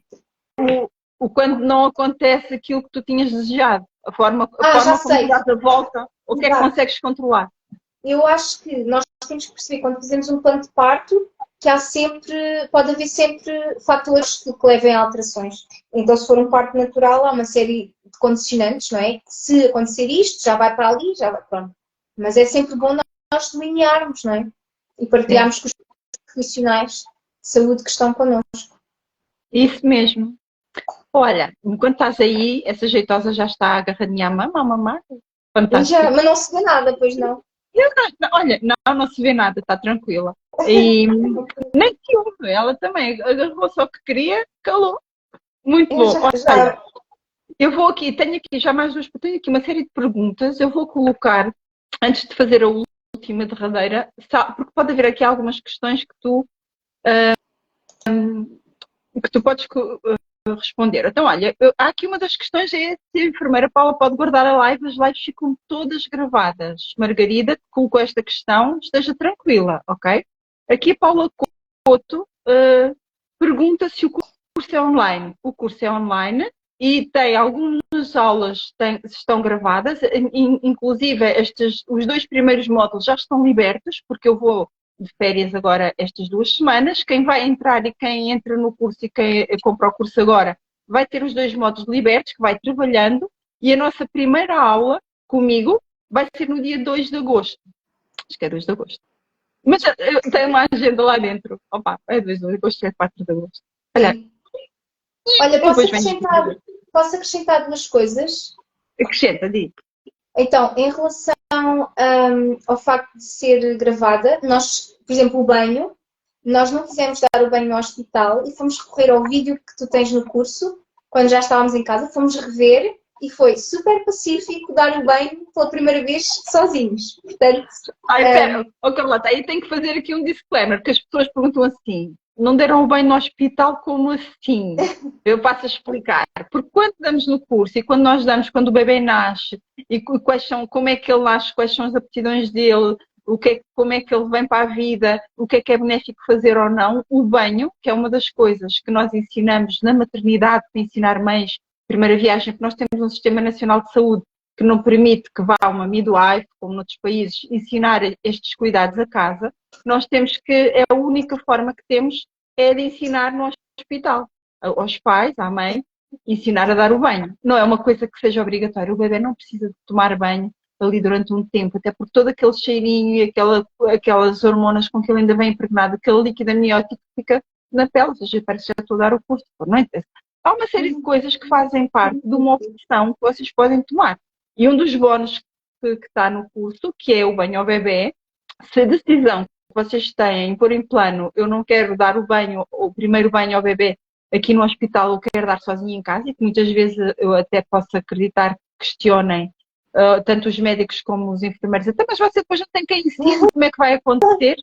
o quando não acontece aquilo que tu tinhas desejado, a forma como tu dás a volta, o que é que consegues controlar? Eu acho que nós temos que perceber quando fazemos um plano de parto que pode haver sempre fatores que levem a alterações. Então, se for um parto natural, há uma série de condicionantes, não é? Se acontecer isto, já vai para ali, já vai pronto. Mas é sempre bom nós delinearmos, não é? E partilharmos com os profissionais de saúde que estão connosco. Isso mesmo. Olha, enquanto estás aí, essa jeitosa já está agarradinha à mama, a mamar. Fantástico. Mas não se vê nada, pois não? Olha, não se vê nada, está tranquila. E nem que ouve, ela também agarrou só o que queria, calou. Muito bom. Olha, eu vou aqui, tenho aqui uma série de perguntas, eu vou colocar, antes de fazer a última derradeira, porque pode haver aqui algumas questões que tu podes responder. Então, olha, há aqui uma das questões é se a enfermeira Paula pode guardar a live, as lives ficam todas gravadas. Margarida, que colocou esta questão, esteja tranquila, ok? Aqui a Paula Couto pergunta se o curso é online. O curso é online e tem algumas aulas estão gravadas, inclusive os 2 primeiros módulos já estão libertos, porque eu vou de férias agora estas 2 semanas. Quem vai entrar e quem entra no curso e quem compra o curso agora vai ter os 2 módulos libertos, que vai trabalhando, e a nossa primeira aula comigo vai ser no dia 2 de agosto. Acho que é 2 de agosto. Mas eu tenho uma agenda lá dentro. Opa, é 2 de agosto, é 4 de agosto. Olha, posso acrescentar posso acrescentar duas coisas? Acrescenta, diz. Então, em relação ao facto de ser gravada, nós, por exemplo, o banho, nós não quisemos dar o banho no hospital e fomos recorrer ao vídeo que tu tens no curso, quando já estávamos em casa, fomos rever e foi super pacífico dar o banho pela primeira vez sozinhos. Portanto, Ai, pera, Carlota, aí tem que fazer aqui um disclaimer, porque as pessoas perguntam assim, não deram o banho no hospital, como assim? Eu passo a explicar. Porque quando damos no curso e quando nós damos, quando o bebê nasce, e quais são, como é que ele nasce, quais são as aptidões dele, como é que ele vem para a vida, o que é benéfico fazer ou não, o banho, que é uma das coisas que nós ensinamos na maternidade, para ensinar mães, primeira viagem, que nós temos um Sistema Nacional de Saúde que não permite que vá uma midwife, como noutros países, ensinar estes cuidados a casa, nós temos que, é a única forma que temos é de ensinar no hospital, aos pais, à mãe, ensinar a dar o banho. Não é uma coisa que seja obrigatória, o bebê não precisa de tomar banho ali durante um tempo, até porque todo aquele cheirinho e aquelas hormonas com que ele ainda vem impregnado, aquele líquido amniótico fica na pele, ou seja, parece que já estou a dar o curso, não interessa. Há uma série de coisas que fazem parte de uma opção que vocês podem tomar. E um dos bónus que está no curso, que é o banho ao bebê, se a decisão que vocês têm em pôr em plano, eu não quero dar o primeiro banho ao bebê aqui no hospital, eu quero dar sozinha em casa, e que muitas vezes eu até posso acreditar que questionem tanto os médicos como os enfermeiros, até, mas você depois não tem quem ensine como é que vai acontecer.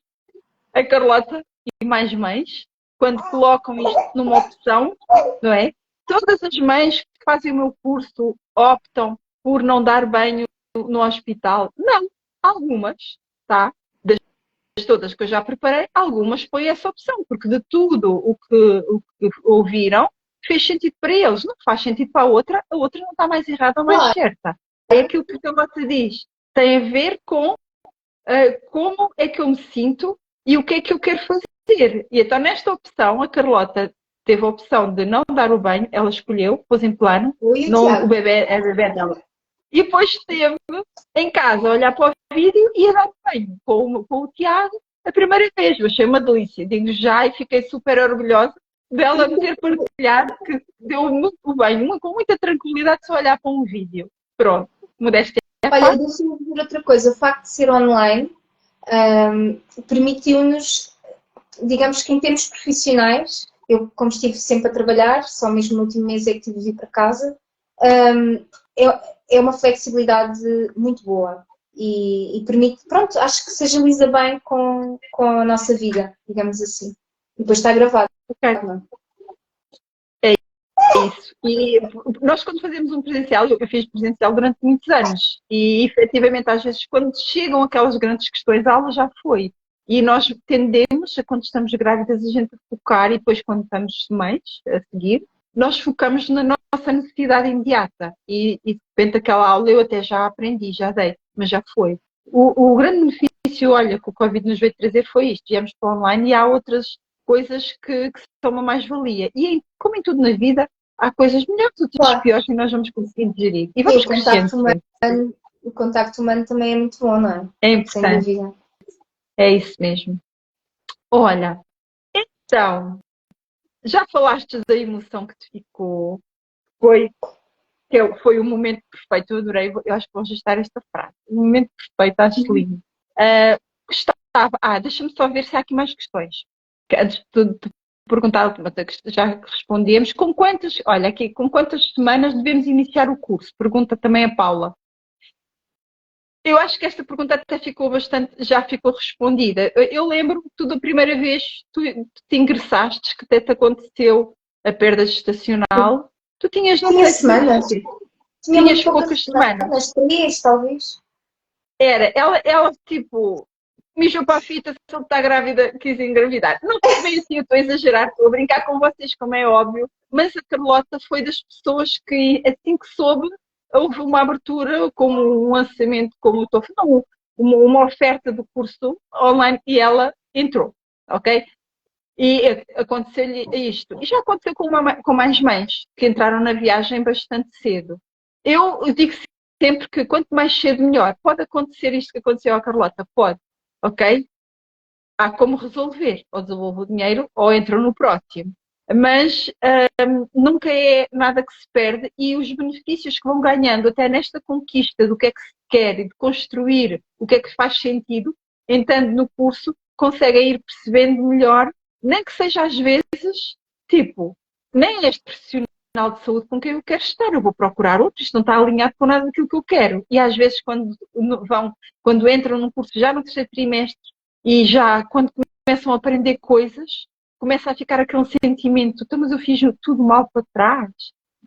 A Carlota e mais mães, quando colocam isto numa opção, não é? Todas as mães que fazem o meu curso optam por não dar banho no hospital. Não, algumas, tá? Das todas que eu já preparei, algumas põem essa opção, porque de tudo o que ouviram fez sentido para eles, não faz sentido para a outra não está mais errada ou mais claro, certa. É aquilo que a Carlota diz, tem a ver com como é que eu me sinto e o que é que eu quero fazer. E então, nesta opção, a Carlota teve a opção de não dar o banho, ela escolheu, pôs em plano, eu e o não, o Tiago. bebê é bebê dela. E depois esteve em casa a olhar para o vídeo e a dar banho com o Tiago a primeira vez. Eu achei uma delícia, digo já, e fiquei super orgulhosa dela me ter partilhado que deu muito bem, com muita tranquilidade, só olhar para um vídeo. Pronto, modéstia é Olha, fácil. deixa-me dizer outra coisa. O facto de ser online permitiu-nos, digamos que em termos profissionais, eu como estive sempre a trabalhar, só mesmo no último mês é que tive de ir para casa, é uma flexibilidade muito boa e permite, pronto, acho que se agiliza bem com a nossa vida, digamos assim. E depois está gravado. Ok. Não é? Isso. E nós, quando fazemos um presencial, eu fiz presencial durante muitos anos, e efetivamente, às vezes, quando chegam aquelas grandes questões, a aula já foi. E nós tendemos, quando estamos grávidas, a gente focar, e depois, quando estamos mães, a seguir, nós focamos na nossa necessidade imediata. E de repente, aquela aula eu até já aprendi, já dei, mas já foi. O grande benefício, olha, que o Covid nos veio trazer foi isto: viemos para o online e há outras coisas que são uma mais-valia. E como em tudo na vida, há coisas melhores, outras Claro. piores, e nós vamos conseguir digerir. E E vamos o crescendo sempre. contacto humano também é muito bom, não é? É Sem importante. dúvida. É isso mesmo. Olha, então, já falaste da emoção que te ficou. Foi o momento perfeito. Eu adorei, eu acho que vou registrar esta frase. O momento perfeito, acho lindo. Gostava. Deixa-me só ver se há aqui mais questões. Que antes de perguntar a última, já respondemos. Com quantas semanas devemos iniciar o curso? Pergunta também a Paula. Eu acho que esta pergunta até já ficou respondida. Eu lembro que tu, da primeira vez tu te ingressaste, que até te aconteceu a perda gestacional, tu tinhas, não Tinha sei semanas. se Tinha tinhas muito poucas poucas semanas. 3, talvez. Ela tipo, mijou para a fita, se ele está grávida, quis engravidar. Não foi bem assim, eu estou a exagerar, estou a brincar com vocês, como é óbvio, mas a Carlota foi das pessoas que, assim que soube, houve uma abertura, como um lançamento, como eu estou a falar, uma oferta do curso online, e ela entrou, ok? E aconteceu-lhe isto. E já aconteceu com mais mães que entraram na viagem bastante cedo. Eu digo sempre que quanto mais cedo, melhor. Pode acontecer isto que aconteceu à Carlota? Pode, ok? Há como resolver. Ou devolve o dinheiro ou entra no próximo. Mas nunca é nada que se perde e os benefícios que vão ganhando até nesta conquista do que é que se quer e de construir o que é que faz sentido, entrando no curso, conseguem ir percebendo melhor, nem que seja às vezes, tipo, nem este profissional de saúde com quem eu quero estar, eu vou procurar outro, isto não está alinhado com nada daquilo que eu quero. E às vezes quando entram num curso já no terceiro trimestre e já quando começam a aprender coisas, começa a ficar aquele sentimento, então, mas eu fiz tudo mal para trás.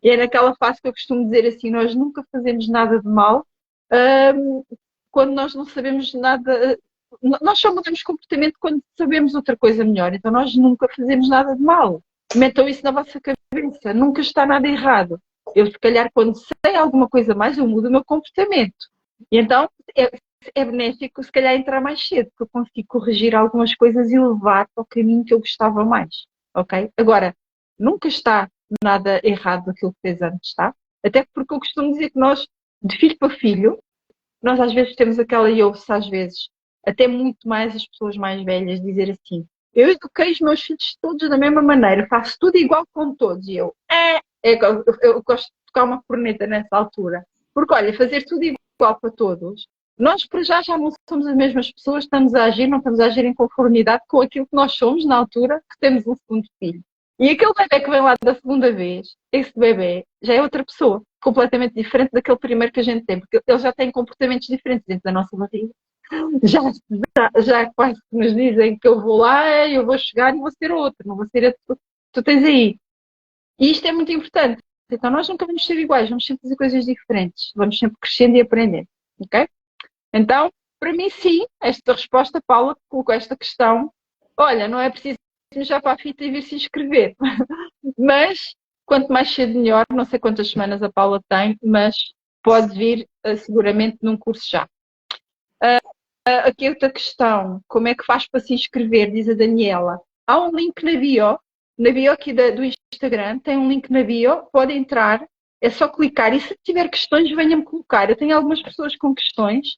E é naquela fase que eu costumo dizer assim, nós nunca fazemos nada de mal, quando nós não sabemos nada, nós só mudamos comportamento quando sabemos outra coisa melhor, então nós nunca fazemos nada de mal. Metam isso na vossa cabeça, nunca está nada errado. Eu, se calhar, quando sei alguma coisa mais, eu mudo o meu comportamento. E então, é benéfico, se calhar, entrar mais cedo, porque eu consigo corrigir algumas coisas e levar para o caminho que eu gostava mais, ok? Agora, nunca está nada errado daquilo que fez antes, tá? Até porque eu costumo dizer que nós, de filho para filho, nós às vezes temos aquela, e ouve-se às vezes, até muito mais as pessoas mais velhas dizer assim, eu eduquei os meus filhos todos da mesma maneira, faço tudo igual com todos, e eu gosto de tocar uma corneta nessa altura, porque olha, fazer tudo igual para todos, nós para já não somos as mesmas pessoas, estamos a agir, não estamos a agir em conformidade com aquilo que nós somos na altura que temos um segundo filho. E aquele bebê que vem lá da segunda vez, esse bebê já é outra pessoa, completamente diferente daquele primeiro que a gente tem, porque ele já tem comportamentos diferentes dentro da nossa barriga. Já quase que nos dizem que eu vou lá, eu vou chegar e vou ser outro, não vou ser a que tu tens aí. E isto é muito importante. Então nós nunca vamos ser iguais, vamos sempre fazer coisas diferentes, vamos sempre crescendo e aprendendo, ok? Então, para mim, sim, esta resposta, Paula, colocou esta questão. Olha, não é preciso já para a fita e vir se inscrever. Mas, quanto mais cedo melhor, não sei quantas semanas a Paula tem, mas pode vir seguramente num curso já. Aqui outra questão, como é que faz para se inscrever, diz a Daniela. Há um link na bio aqui do Instagram, tem um link na bio, pode entrar, é só clicar e se tiver questões, venha-me colocar. Eu tenho algumas pessoas com questões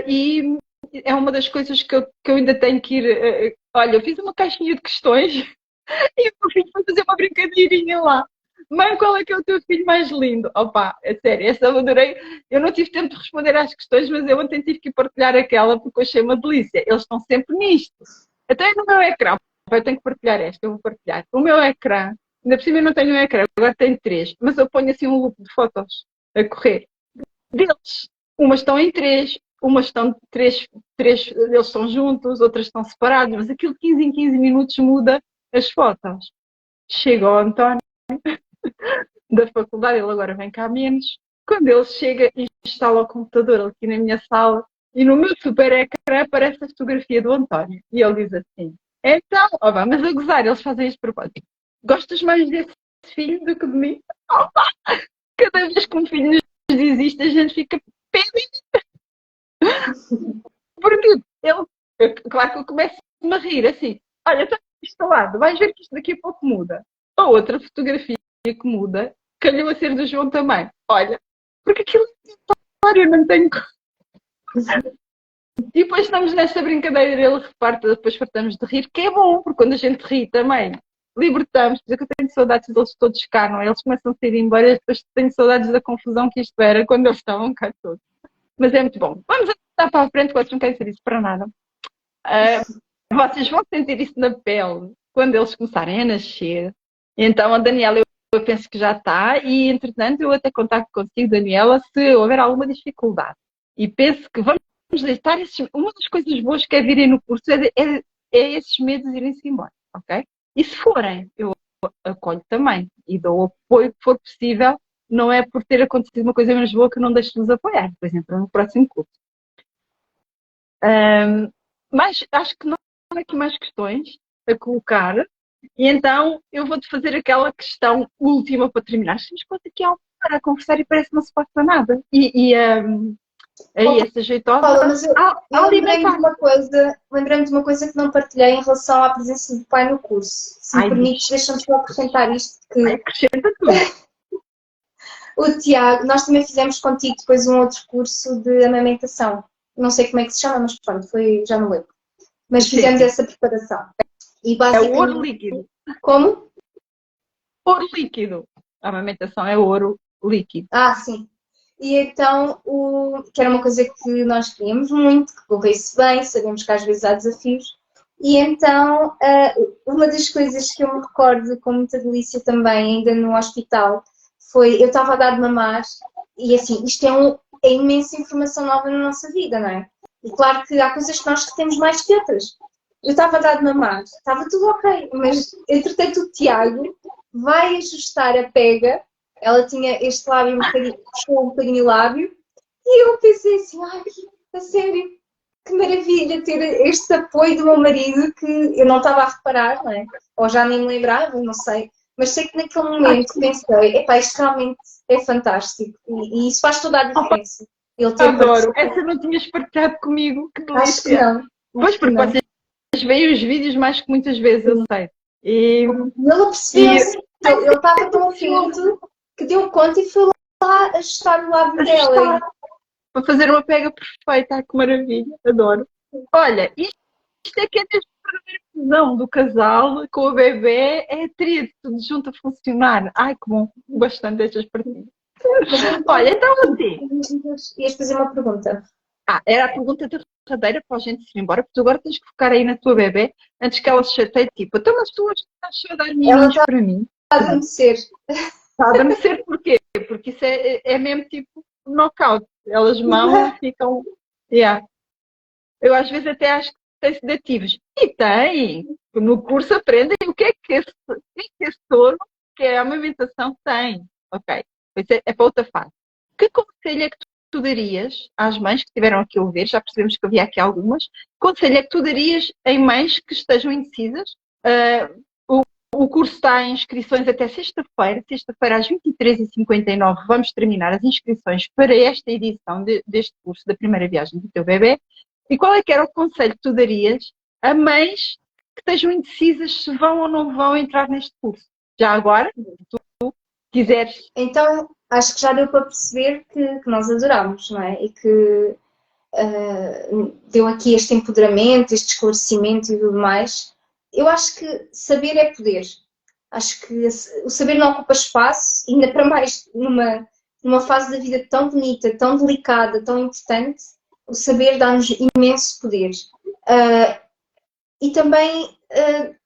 e é uma das coisas que eu ainda tenho que ir. Olha, eu fiz uma caixinha de questões e o meu filho foi fazer uma brincadeirinha lá. Mãe, qual é que é o teu filho mais lindo? Opa, é sério, essa eu adorei. Eu não tive tempo de responder às questões, mas eu ontem tive que partilhar aquela porque eu achei uma delícia. Eles estão sempre nisto. Até no meu ecrã. Eu tenho que partilhar esta, eu vou partilhar. O meu ecrã, ainda por cima eu não tenho um ecrã, agora tenho 3, mas eu ponho assim um loop de fotos a correr deles. Umas estão em 3, umas estão 3, eles estão juntos, outras estão separados, mas aquilo de 15 em 15 minutos muda as fotos. Chega ao António da faculdade, ele agora vem cá menos. Quando ele chega e instala o computador aqui na minha sala e no meu super ecrã aparece a fotografia do António. E ele diz assim, então, mas a gozar, eles fazem isto de propósito. Gostas mais desse filho do que de mim? Opa! Cada vez que um filho nos diz isto, a gente fica porque ele, claro que eu começo-me a rir assim, olha, está instalado, vais ver que isto daqui a pouco muda. A outra fotografia que muda, calhou a ser do João também. Olha, porque aquilo é eu não tenho. E depois estamos nessa brincadeira, ele reparte, depois fartamos de rir, que é bom, porque quando a gente ri também, libertamos, porque eu tenho saudades deles todos cá, não é? Eles começam a sair embora, depois tenho saudades da confusão que isto era quando eles estavam cá todos. Mas é muito bom. Vamos andar para a frente, vocês não querem dizer isso para nada. Vocês vão sentir isso na pele quando eles começarem a nascer. Então, a Daniela, eu penso que já está, e entretanto eu até contacto consigo, Daniela, se houver alguma dificuldade. E penso que vamos deitar uma das coisas boas que é virem no curso é esses medos irem-se embora, ok? E se forem, eu acolho também e dou o apoio que for possível, não é por ter acontecido uma coisa menos boa que eu não deixo de nos apoiar, por exemplo, no próximo curso. Mas acho que não há aqui mais questões a colocar, e então eu vou-te fazer aquela questão última para terminar. Estamos quase aqui há uma hora a conversar e parece que não se passa nada. Aí essa jeitosa. Paula, mas eu lembrei-me de uma coisa que não partilhei em relação à presença do pai no curso. Se me permites, deixa-me só acrescentar isto. Acrescenta tudo. O Tiago, nós também fizemos contigo depois um outro curso de amamentação. Não sei como é que se chama, mas pronto, já não lembro. Mas fizemos essa preparação. E basicamente... É o ouro líquido. Como? ouro líquido. A amamentação é ouro líquido. Ah, sim. E então, que era uma coisa que nós queríamos muito, que corresse bem, sabemos que às vezes há desafios. E então, uma das coisas que eu me recordo com muita delícia também, ainda no hospital, foi, eu estava a dar de mamar, e assim, isto é imensa informação nova na nossa vida, não é? E claro que há coisas que nós retemos mais que outras. Eu estava a dar de mamar, estava tudo ok, mas entretanto o Tiago vai ajustar a pega, ela tinha este lábio puxou um bocadinho o lábio, e eu pensei assim, ai, a sério, que maravilha ter este apoio do meu marido que eu não estava a reparar, não é? Ou já nem me lembrava, não sei. Mas sei que naquele momento pensei, epá, isto realmente é fantástico e isso faz toda a diferença. Ele ter Adoro. Essa não tinhas partilhado comigo. Que delícia. Acho que não. Pois, porque vocês veem os vídeos mais que muitas vezes, eu sei. E ele percebeu-se. Ele estava tão atento que deu conta e foi lá ajustar o lábio dela. Para fazer uma pega perfeita. Ai, que maravilha. Adoro. Olha, isto é que é mesmo a verdadeira fusão do casal com o bebê. É a tríade, tudo junto a funcionar. Ai, que bom. Bastante destas partilhas. Olha, então assim. Ias fazer uma pergunta. Era a pergunta derradeira para a gente se ir embora, porque tu agora tens que focar aí na tua bebê antes que ela se chateie, tipo, então mas tu estás só a dar miminhos para mim. Está a adormecer. Está a adormecer porquê? Porque isso é mesmo tipo knockout. Elas mamam e ficam. Yeah. Eu às vezes até acho que tem sedativos. E tem. No curso aprendem o que é que esse sono, que é a amamentação, tem. Ok. Isso é para outra fase. Que conselho é que tu darias às mães que estiveram aqui a ouvir? Já percebemos que havia aqui algumas. Que conselho é que tu darias em mães que estejam indecisas? O curso está em inscrições até sexta-feira. Sexta-feira às 23h59 vamos terminar as inscrições para esta edição deste curso da primeira viagem do teu bebê. E qual é que era o conselho que tu darias a mães que estejam indecisas se vão ou não vão entrar neste curso? Já agora, se tu quiseres. Então, acho que já deu para perceber que nós adorámos, não é? E que deu aqui este empoderamento, este esclarecimento e tudo mais. Eu acho que saber é poder. Acho que o saber não ocupa espaço, ainda para mais numa fase da vida tão bonita, tão delicada, tão importante, o saber dá-nos imenso poder. E também,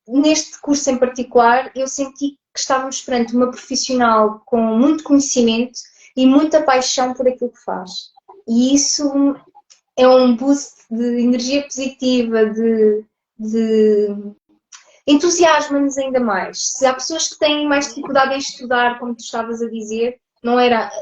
neste curso em particular, eu senti que estávamos perante uma profissional com muito conhecimento e muita paixão por aquilo que faz. E isso é um boost de energia positiva, de entusiasma-nos ainda mais. Se há pessoas que têm mais dificuldade em estudar, como tu estavas a dizer,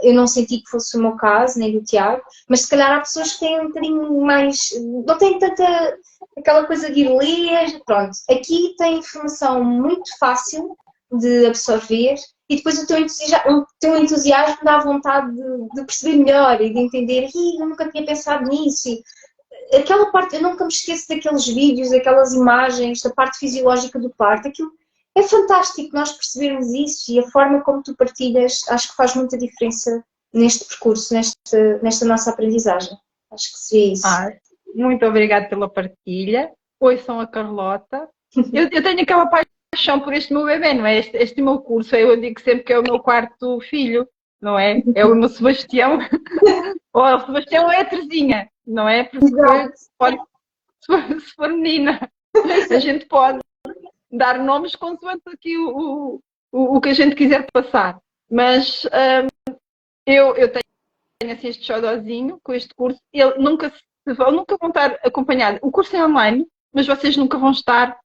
eu não senti que fosse o meu caso, nem do Tiago, mas se calhar há pessoas que têm um bocadinho mais, não têm tanta aquela coisa de ir ler, pronto. Aqui tem informação muito fácil de absorver e depois o teu entusiasmo dá vontade de perceber melhor e de entender, eu nunca tinha pensado nisso. E aquela parte, eu nunca me esqueço daqueles vídeos, daquelas imagens, da parte fisiológica do parto, aquilo é fantástico nós percebermos isso e a forma como tu partilhas, acho que faz muita diferença neste percurso, nesta nossa aprendizagem. Acho que seria isso. Muito obrigada pela partilha. Ouçam a Carlota. Eu tenho aquela paixão por este meu bebê, não é? Este meu curso, eu digo sempre que é o meu quarto filho, não é? É o meu Sebastião. Ou o Sebastião é a Terezinha, não é? Porque se for menina, a gente pode dar nomes consoante aqui o que a gente quiser passar. Mas eu tenho assim este xodózinho com este curso. Ele nunca vão estar acompanhados. O curso é online, mas vocês nunca vão estar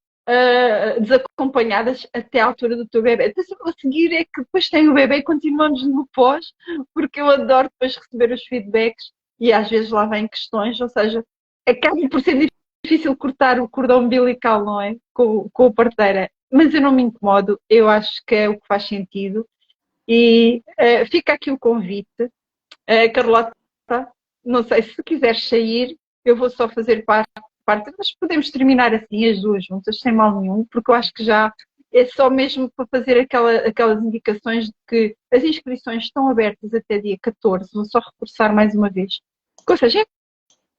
desacompanhadas até à altura do teu bebê. Depois a seguir é que depois tem o bebê e continuamos no pós, porque eu adoro depois receber os feedbacks e às vezes lá vêm questões, ou seja, acaba por ser difícil cortar o cordão umbilical, não é? Com a parteira. Mas eu não me incomodo, eu acho que é o que faz sentido. E fica aqui o convite. Carlota, não sei se quiseres sair, eu vou só fazer parte, mas podemos terminar assim as duas juntas, sem mal nenhum, porque eu acho que já é só mesmo para fazer aquelas indicações de que as inscrições estão abertas até dia 14, vou só reforçar mais uma vez. Ou seja,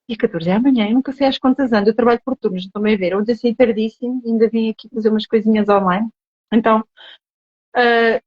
dia 14 é amanhã, eu nunca sei às quantas ando, eu trabalho por turnos, estão-me a ver, ontem saí tardíssimo, ainda vim aqui fazer umas coisinhas online, então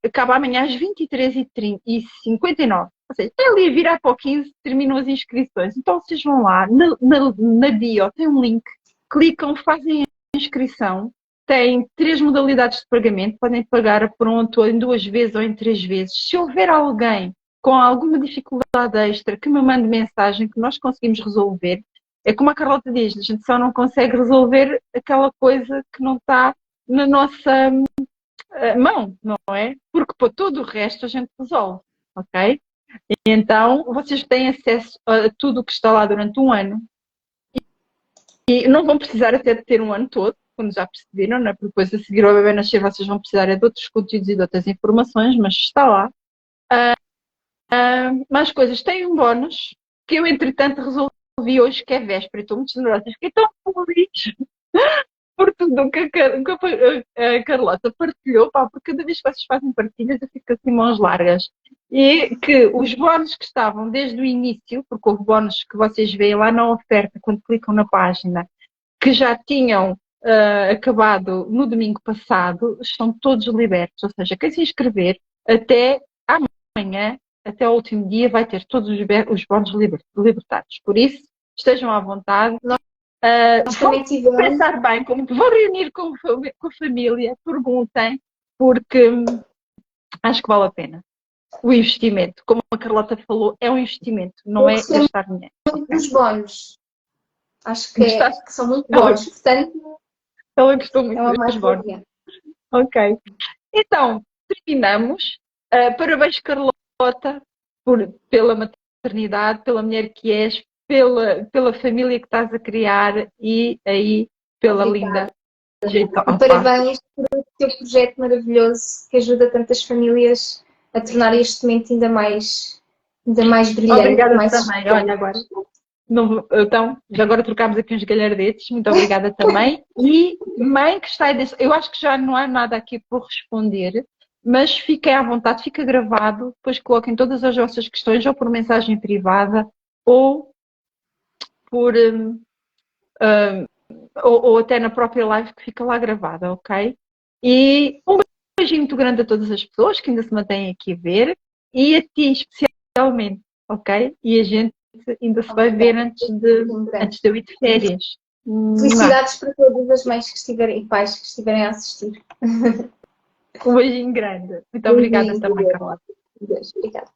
acaba amanhã às 23h59. Ou seja, é ali a virar para o 15, terminam as inscrições. Então vocês vão lá, na bio tem um link, clicam, fazem a inscrição. Tem 3 modalidades de pagamento, podem pagar a pronto, ou em 2 vezes ou em 3 vezes. Se houver alguém com alguma dificuldade extra, que me mande mensagem que nós conseguimos resolver. É como a Carlota diz, a gente só não consegue resolver aquela coisa que não está na nossa mão, não é? Porque para todo o resto a gente resolve, ok? E então vocês têm acesso a tudo o que está lá durante um ano e não vão precisar até de ter um ano todo, quando já perceberam, né? Porque depois a seguir ao bebê nascer vocês vão precisar de outros conteúdos e de outras informações, mas está lá. Mais coisas, tem um bónus que eu entretanto resolvi hoje, que é véspera, e estou muito generosa, fiquei tão feliz por tudo que a Carlota partilhou, pá, porque cada vez que vocês fazem partilhas eu fico assim mãos largas. E que os bónus que estavam desde o início, porque houve bónus que vocês veem lá na oferta, quando clicam na página, que já tinham acabado no domingo passado, estão todos libertos. Ou seja, quem se inscrever até amanhã, até o último dia, vai ter todos os bónus libertados. Por isso, estejam à vontade. Vão pensar bem, vão reunir com a família, perguntem, porque acho que vale a pena. O investimento, como a Carlota falou, é um investimento, não é gastar dinheiro. Os bónus. Acho que são muito bons. Portanto, ela gostou muito dos bónus. Ok. Então, terminamos. Parabéns, Carlota, pela maternidade, pela mulher que és, pela família que estás a criar e aí pela linda jeitosa. Parabéns pelo teu projeto maravilhoso que ajuda tantas famílias a tornar este momento ainda mais brilhante. Obrigada mais também. Olha, agora. Então, já agora trocámos aqui uns galhardetes. Muito obrigada também. E mãe que está aí desse... Eu acho que já não há nada aqui por responder, mas fiquem à vontade, fica gravado, depois coloquem todas as vossas questões ou por mensagem privada ou por ou até na própria live que fica lá gravada, ok? E um beijinho muito grande a todas as pessoas que ainda se mantêm aqui a ver e a ti especialmente, ok? E a gente ainda se vai ver antes de eu ir de férias. Felicidades para todas as mães que estiverem e pais que estiverem a assistir. Um beijinho grande. Muito obrigada também, Carlota. Obrigada.